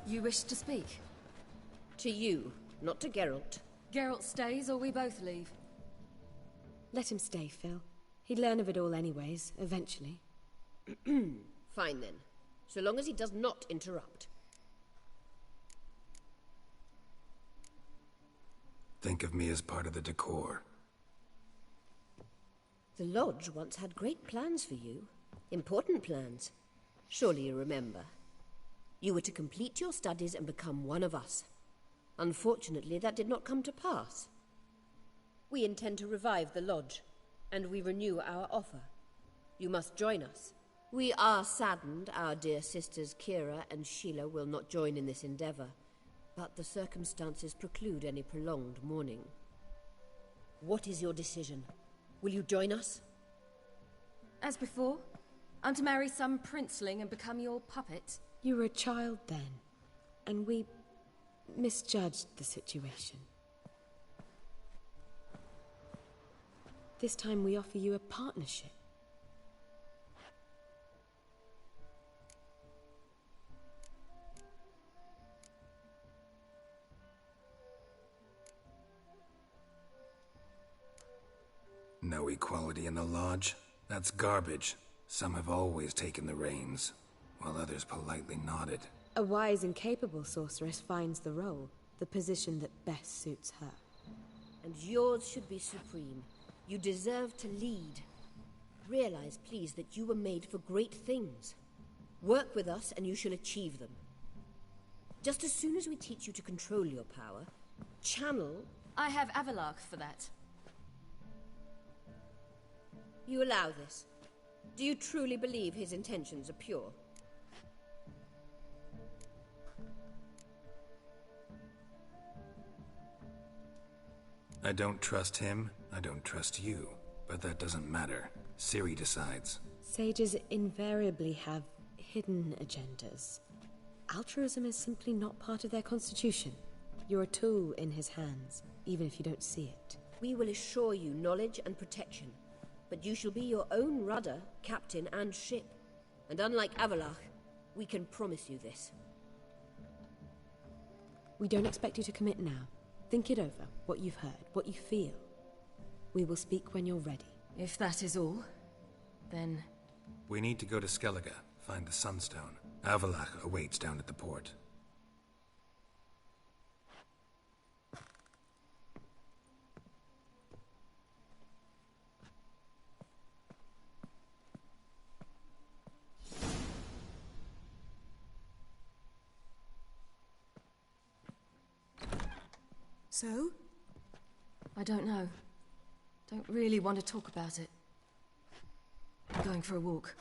You wish to speak? To you, not to Geralt. Geralt stays or we both leave? Let him stay, Phil. He'd learn of it all anyways, eventually. Fine then. So long as he does not interrupt. Think of me as part of the decor. The Lodge once had great plans for you. Important plans. Surely you remember. You were to complete your studies and become one of us. Unfortunately, that did not come to pass. We intend to revive the Lodge, and we renew our offer. You must join us. We are saddened our dear sisters Kira and Sheila will not join in this endeavor, but the circumstances preclude any prolonged mourning. What is your decision? Will you join us? As before? I'm to marry some princeling and become your puppet? You were a child then, and we misjudged the situation. This time we offer you a partnership. No equality in the Lodge? That's garbage. Some have always taken the reins, while others politely nodded. A wise and capable sorceress finds the role, the position that best suits her. And yours should be supreme. You deserve to lead. Realize, please, that you were made for great things. Work with us and you shall achieve them. Just as soon as we teach you to control your power, channel... I have Avalarch for that. You allow this? Do you truly believe his intentions are pure? I don't trust him, I don't trust you. But that doesn't matter. Ciri decides. Sages invariably have hidden agendas. Altruism is simply not part of their constitution. You're a tool in his hands, even if you don't see it. We will assure you knowledge and protection. But you shall be your own rudder, captain, and ship. And unlike Avalarch, we can promise you this. We don't expect you to commit now. Think it over, what you've heard, what you feel. We will speak when you're ready. If that is all, then... We need to go to Skellige, find the Sunstone. Avalach awaits down at the port. So? I don't know. Don't really want to talk about it. I'm going for a walk.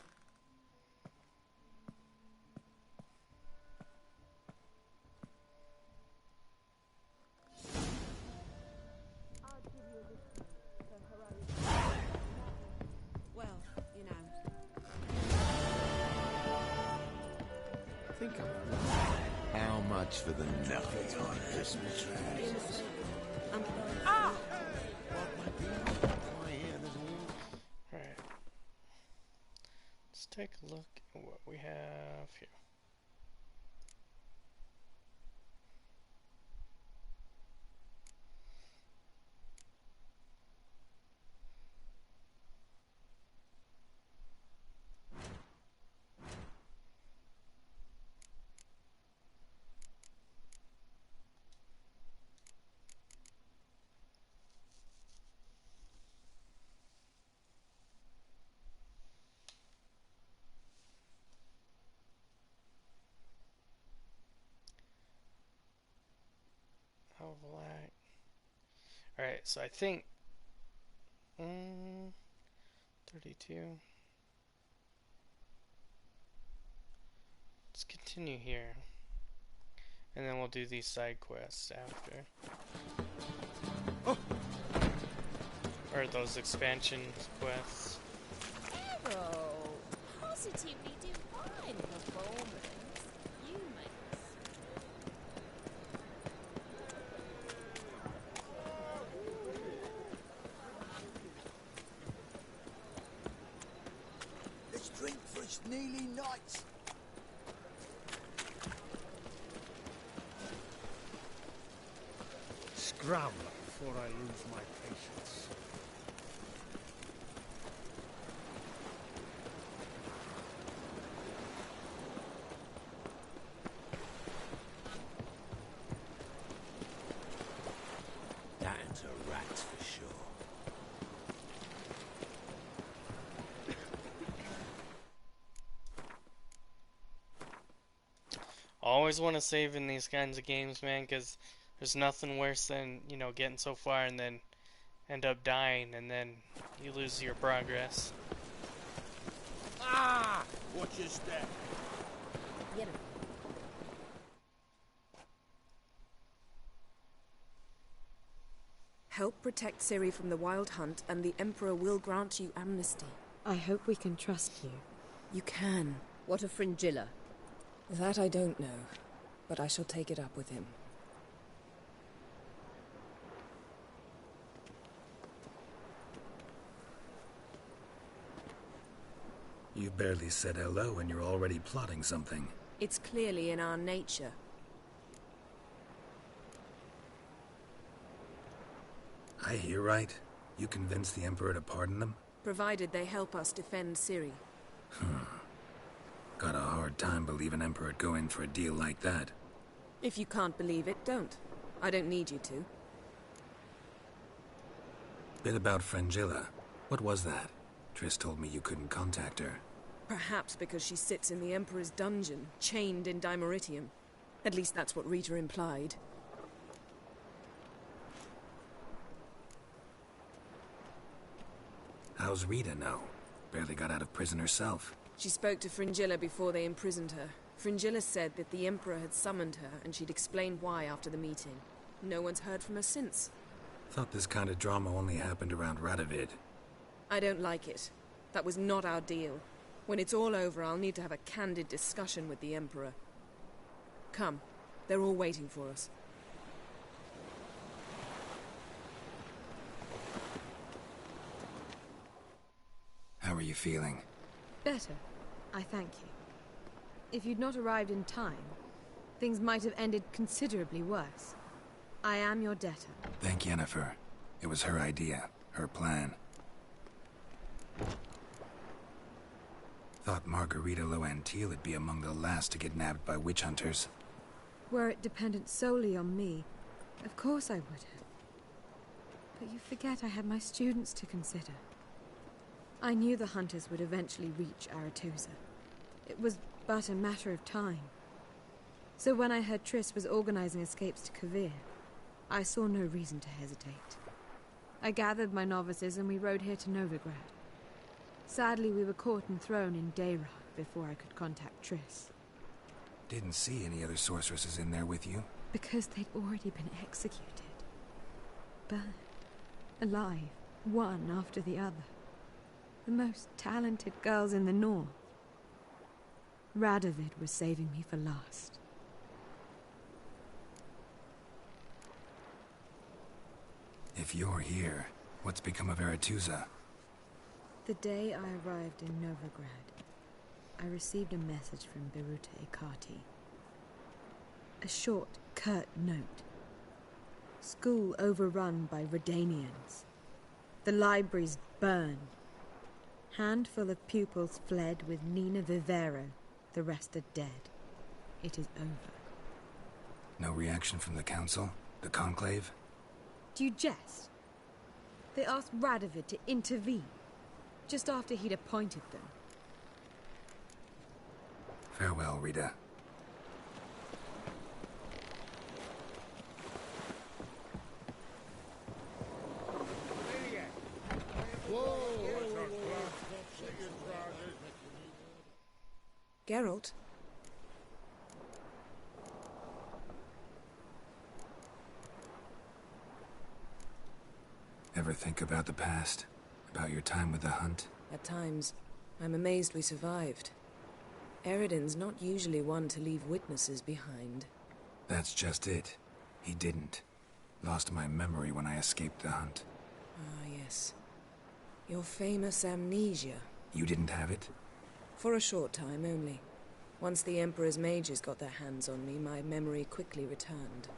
Well, you know. Think of it. How much for the nothing on Christmas? Alright. Let's take a look at what we have here. Black. Alright, so I think 32. Let's continue here. And then we'll do these side quests after. Oh. Or those expansion quests. Errol, positively divine performance. You make Let's drink for its nearly night. Scram before I lose my patience. That's a rat for sure. Always want to save in these kinds of games, man, because there's nothing worse than, you know, getting so far and then end up dying and then you lose your progress. Ah! Watch your step. Get him. Help protect Ciri from the Wild Hunt, and the Emperor will grant you amnesty. I hope we can trust you. You can. What of Fringilla? That I don't know, but I shall take it up with him. You barely said hello and you're already plotting something. It's clearly in our nature. I hear right. You convinced the Emperor to pardon them? Provided they help us defend Ciri. Got a hard time believing Emperor'd go in for a deal like that. If you can't believe it, don't. I don't need you to. Bit about Fringilla. What was that? Triss told me you couldn't contact her. Perhaps because she sits in the Emperor's dungeon, chained in Dimeritium. At least that's what Rita implied. How's Rita know? Barely got out of prison herself. She spoke to Fringilla before they imprisoned her. Fringilla said that the Emperor had summoned her, and she'd explained why after the meeting. No one's heard from her since. Thought this kind of drama only happened around RADOVID. I don't like it. That was not our deal. When it's all over, I'll need to have a candid discussion with the Emperor. Come. They're all waiting for us. How are you feeling? Better. I thank you. If you'd not arrived in time, things might have ended considerably worse. I am your debtor. Thank Yennefer. It was her idea, her plan. Thought Margarita Loantil would be among the last to get nabbed by witch hunters. Were it dependent solely on me, of course I would have. But you forget I had my students to consider. I knew the hunters would eventually reach Aretusa. It was but a matter of time. So when I heard Triss was organizing escapes to Kavir, I saw no reason to hesitate. I gathered my novices and we rode here to Novigrad. Sadly, we were caught and thrown in Dayrah before I could contact Triss. Didn't see any other sorceresses in there with you? Because they'd already been executed. Burned. Alive. One after the other. The most talented girls in the north. RADOVID was saving me for last. If you're here, what's become of Aretusa? The day I arrived in Novigrad, I received a message from Beruta Ikati. A short, curt note. School overrun by Redanians. The libraries burned. Handful of pupils fled with Nina Vivero. The rest are dead. It is over. No reaction from the council? The conclave? Do you jest? They asked RADOVID to intervene, just after he'd appointed them. Farewell, Rita. Geralt? Ever think about the past? About your time with the hunt? At times, I'm amazed we survived. Eredin's not usually one to leave witnesses behind. That's just it. He didn't. Lost my memory when I escaped the hunt. Ah, yes. Your famous amnesia. You didn't have it? For a short time only. Once the Emperor's mages got their hands on me, my memory quickly returned.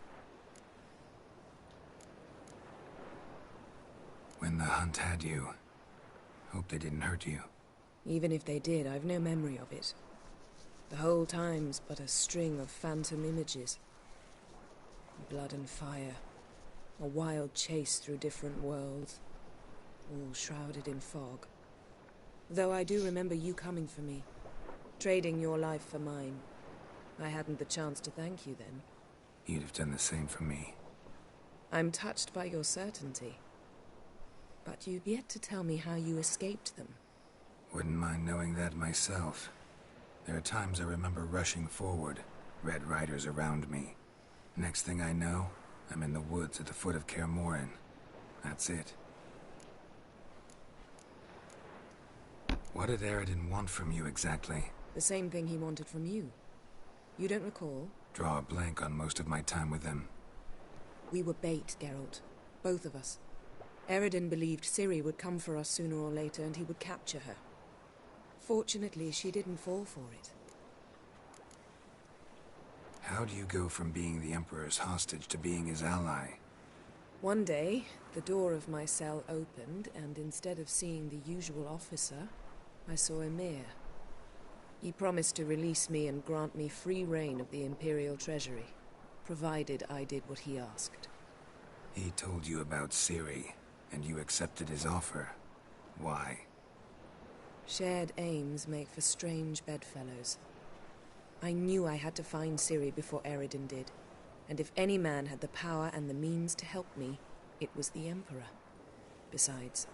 When the hunt had you, hope they didn't hurt you. Even if they did, I've no memory of it. The whole time's but a string of phantom images. Blood and fire. A wild chase through different worlds. All shrouded in fog. Though I do remember you coming for me. Trading your life for mine. I hadn't the chance to thank you then. You'd have done the same for me. I'm touched by your certainty. But you've yet to tell me how you escaped them. Wouldn't mind knowing that myself. There are times I remember rushing forward, Red Riders around me. Next thing I know, I'm in the woods at the foot of Kaer Morhen. That's it. What did Eredin want from you exactly? The same thing he wanted from you. You don't recall? Draw a blank on most of my time with him. We were bait, Geralt. Both of us. Eredin believed Ciri would come for us sooner or later and he would capture her. Fortunately, she didn't fall for it. How do you go from being the Emperor's hostage to being his ally? One day, the door of my cell opened, and instead of seeing the usual officer, I saw Emir. He promised to release me and grant me free reign of the Imperial Treasury, provided I did what he asked. He told you about Ciri, and you accepted his offer. Why? Shared aims make for strange bedfellows. I knew I had to find Ciri before Eredin did, and if any man had the power and the means to help me, it was the Emperor. Besides,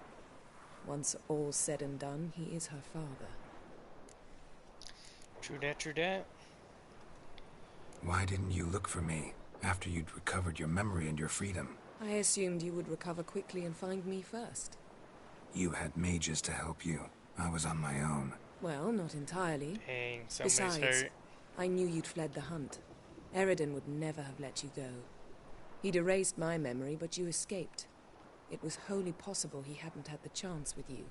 once all's said and done, he is her father. True that, true that. Why didn't you look for me after you'd recovered your memory and your freedom? I assumed you would recover quickly and find me first. You had mages to help you. I was on my own. Well, not entirely. Dang, somebody's Besides, hurt. I knew you'd fled the hunt. Eredin would never have let you go. He'd erased my memory, but you escaped. It was wholly possible he hadn't had the chance with you.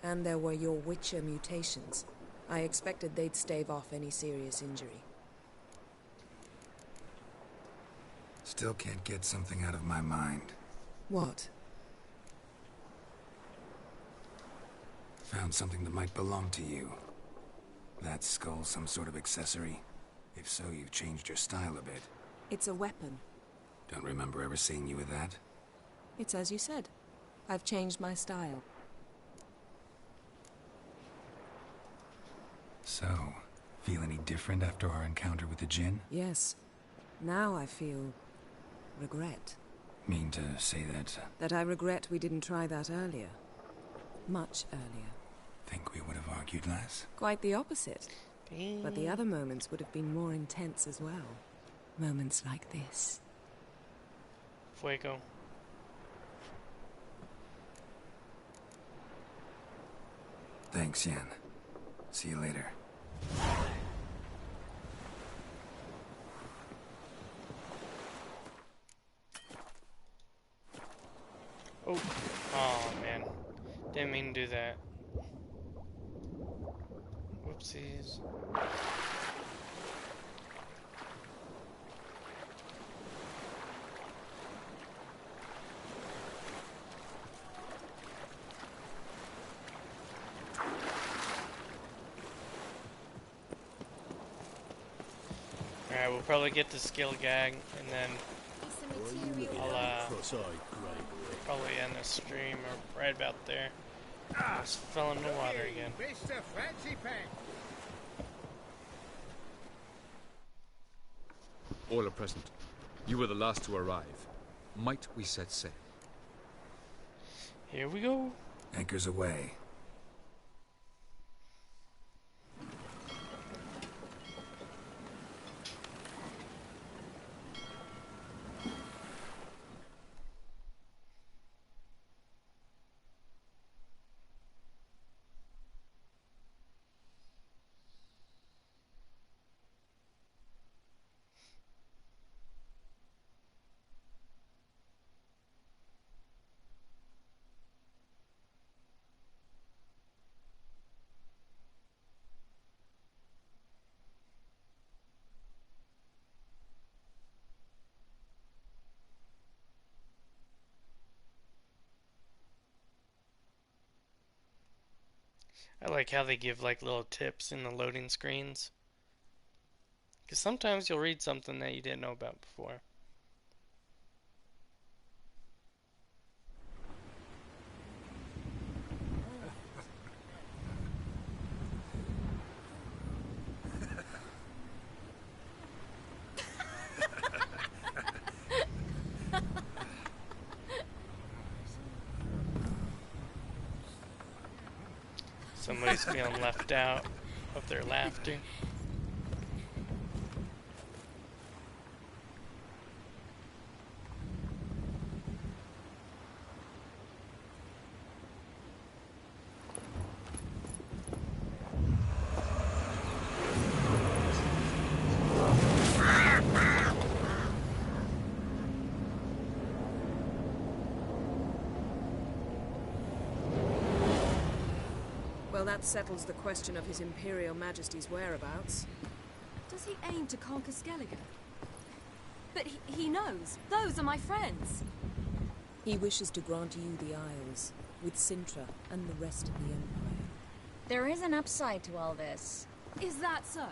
And there were your Witcher mutations. I expected they'd stave off any serious injury. Still can't get something out of my mind. What? Found something that might belong to you. That skull some sort of accessory? If so, you've changed your style a bit. It's a weapon. Don't remember ever seeing you with that. It's as you said. I've changed my style. So, feel any different after our encounter with the Djinn? Yes. Now I feel regret. Mean to say that? That I regret we didn't try that earlier. Much earlier. Think we would have argued less? Quite the opposite. But the other moments would have been more intense as well. Moments like this. Fuego. Thanks, Yen. See you later. Oh man. Didn't mean to do that. Whoopsies. Alright, we'll probably get the skill gag and then I'll probably end the stream or right about there. Just fell in the water again. Mr. Fancy Pants. All are present. You were the last to arrive. Might we set sail? Here we go. Anchors away. I like how they give like little tips in the loading screens. Because sometimes you'll read something that you didn't know about before. Somebody's feeling left out of their laughter. Well, that settles the question of His Imperial Majesty's whereabouts. Does he aim to conquer Skellige? But he knows. Those are my friends. He wishes to grant you the Isles, with Sintra and the rest of the Empire. There is an upside to all this. Is that so?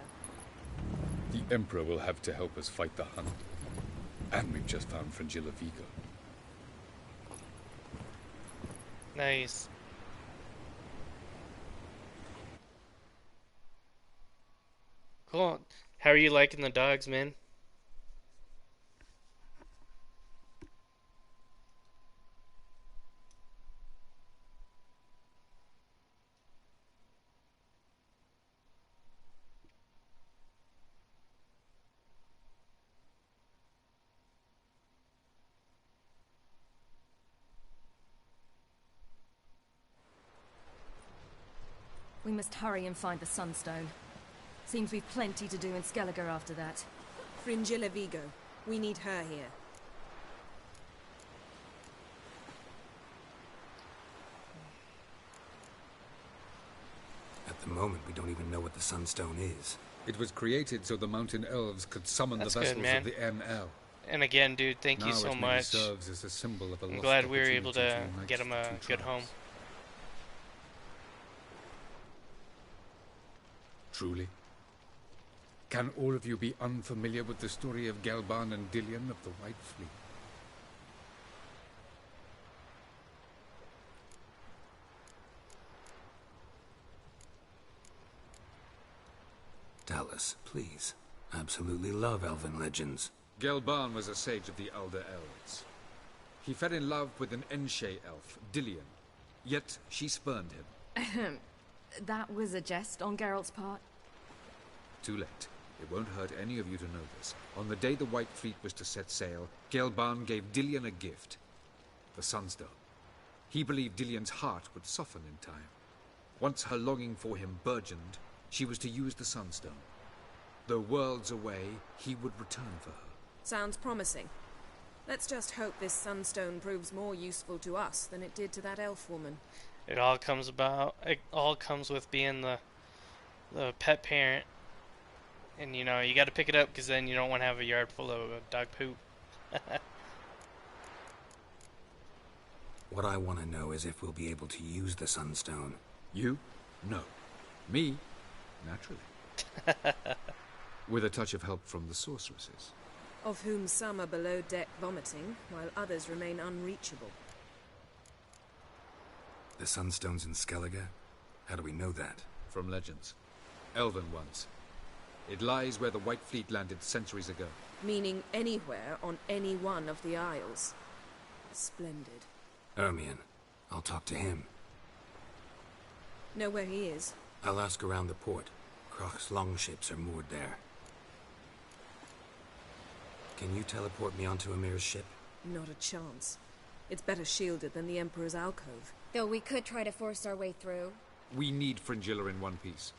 The Emperor will have to help us fight the Hunt. And we've just found Fringilla Vigo. Nice. Cool. How are you liking the dogs, man? We must hurry and find the Sunstone. Seems we've plenty to do in Skellige after that. Fringilla Vigo. We need her here. At the moment, we don't even know what the Sunstone is. It was created so the mountain elves could summon That's the vessels good, man. of the ML. And again, dude, thank you Now so it merely much. serves as a symbol of a I'm lost glad we were able opportunity to unite get him a two good home. tribes. Truly? Can all of you be unfamiliar with the story of Gelban and Dillion of the White Fleet? Tell us, please. Absolutely love elven legends. Gelban was a sage of the Elder Elves. He fell in love with an Enshe elf, Dillion, yet she spurned him. That was a jest on Geralt's part. Too late. It won't hurt any of you to know this. On the day the White Fleet was to set sail, Gelban gave Dillion a gift. The Sunstone. He believed Dillion's heart would soften in time. Once her longing for him burgeoned, she was to use the Sunstone. Though worlds away, he would return for her. Sounds promising. Let's just hope this sunstone proves more useful to us than it did to that elf woman. It all comes with being the pet parent. And you know, you got to pick it up because then you don't want to have a yard full of dog poop. What I want to know is if we'll be able to use the Sunstone. You? No. Me? Naturally. With a touch of help from the sorceresses. Of whom some are below deck vomiting, while others remain unreachable. The Sunstone's in Skellige? How do we know that? From legends. Elven ones. It lies where the White Fleet landed centuries ago. Meaning anywhere on any one of the isles. Splendid. Ermion. I'll talk to him. Know where he is? I'll ask around the port. Croc's longships are moored there. Can you teleport me onto Amir's ship? Not a chance. It's better shielded than the Emperor's alcove. Though we could try to force our way through. We need Fringilla in one piece.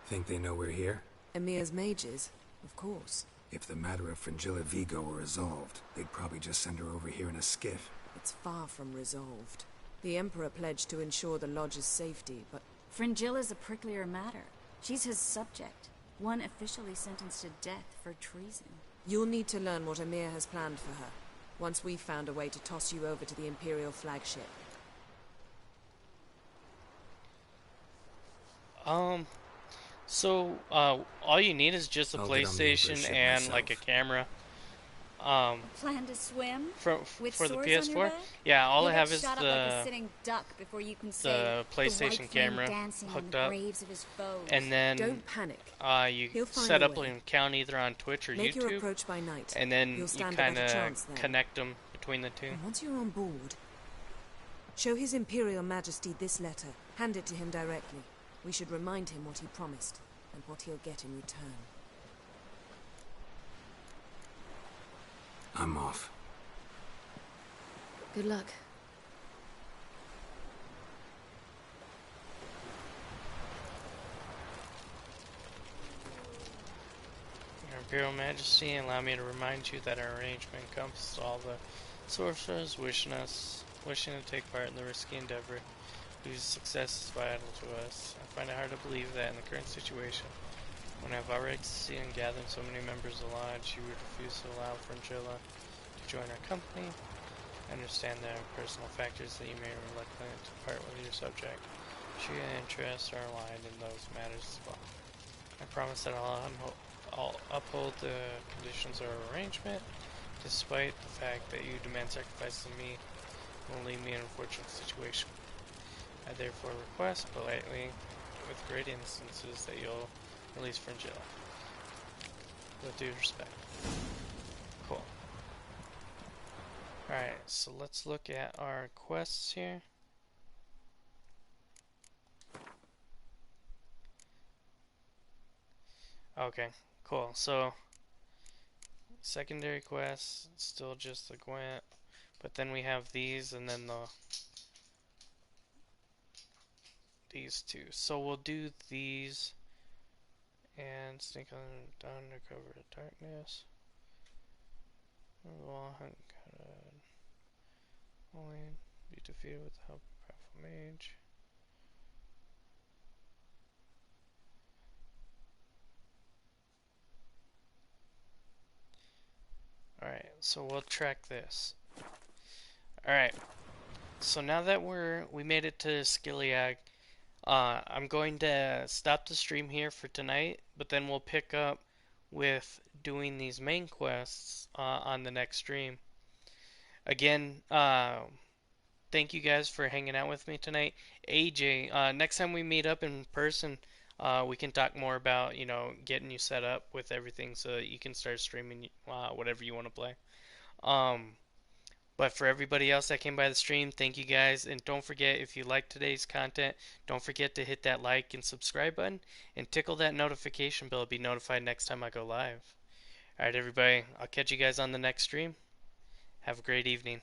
Think they know we're here? Emir's mages, of course. If the matter of Fringilla Vigo were resolved, they'd probably just send her over here in a skiff. It's far from resolved. The Emperor pledged to ensure the Lodge's safety, but... Fringilla's a pricklier matter. She's his subject. One officially sentenced to death for treason. You'll need to learn what Emir has planned for her, once we've found a way to toss you over to the Imperial flagship. So, all you need is just a I'll get on the PlayStation Emperor's ship and myself. like a camera. Plan to swim? With for the swords PS4? on your back? Yeah, all You'll I have get is shot up like a sitting duck before you can say the PlayStation white flame camera dancing on hooked the up. graves of his foes. And then Don't panic. You He'll find set a up way. an account either on Twitch or Make your YouTube. approach by night. And then You'll you stand a kind better of chance then. connect them between the two. And once you're on board, show His Imperial Majesty this letter. Hand it to him directly. We should remind him what he promised, and what he'll get in return. I'm off. Good luck. Your Imperial Majesty, allow me to remind you that our arrangement encompasses all the sorcerers wishing to take part in the risky endeavor, whose success is vital to us. I find it hard to believe that in the current situation, when I've already succeeded in gathering so many members of the Lodge, you would refuse to allow Fringilla to join our company. I understand there are personal factors that you may be reluctant to part with your subject. Your interests are aligned in those matters as well. I promise that I'll uphold the conditions of our arrangement, despite the fact that you demand sacrifices of me will leave me in an unfortunate situation. I therefore request politely, with great instances, that you'll release Fringilla. With due respect. Cool. Alright, so let's look at our quests here. Okay, cool. So, secondary quests, still just the Gwent, but then we have these, and then these two. So we'll do these, and sneak on down to cover the darkness. Wall hunt, only be defeated with the help of a powerful mage. So we'll track this. Alright. So now that we made it to Skiliag, I'm going to stop the stream here for tonight, but then we'll pick up with doing these main quests on the next stream. Again, thank you guys for hanging out with me tonight. AJ, next time we meet up in person, we can talk more about, you know, getting you set up with everything so that you can start streaming whatever you want to play. But for everybody else that came by the stream, thank you guys. And don't forget, if you like today's content, don't forget to hit that like and subscribe button and tickle that notification bell to be notified next time I go live. Alright, everybody, I'll catch you guys on the next stream. Have a great evening.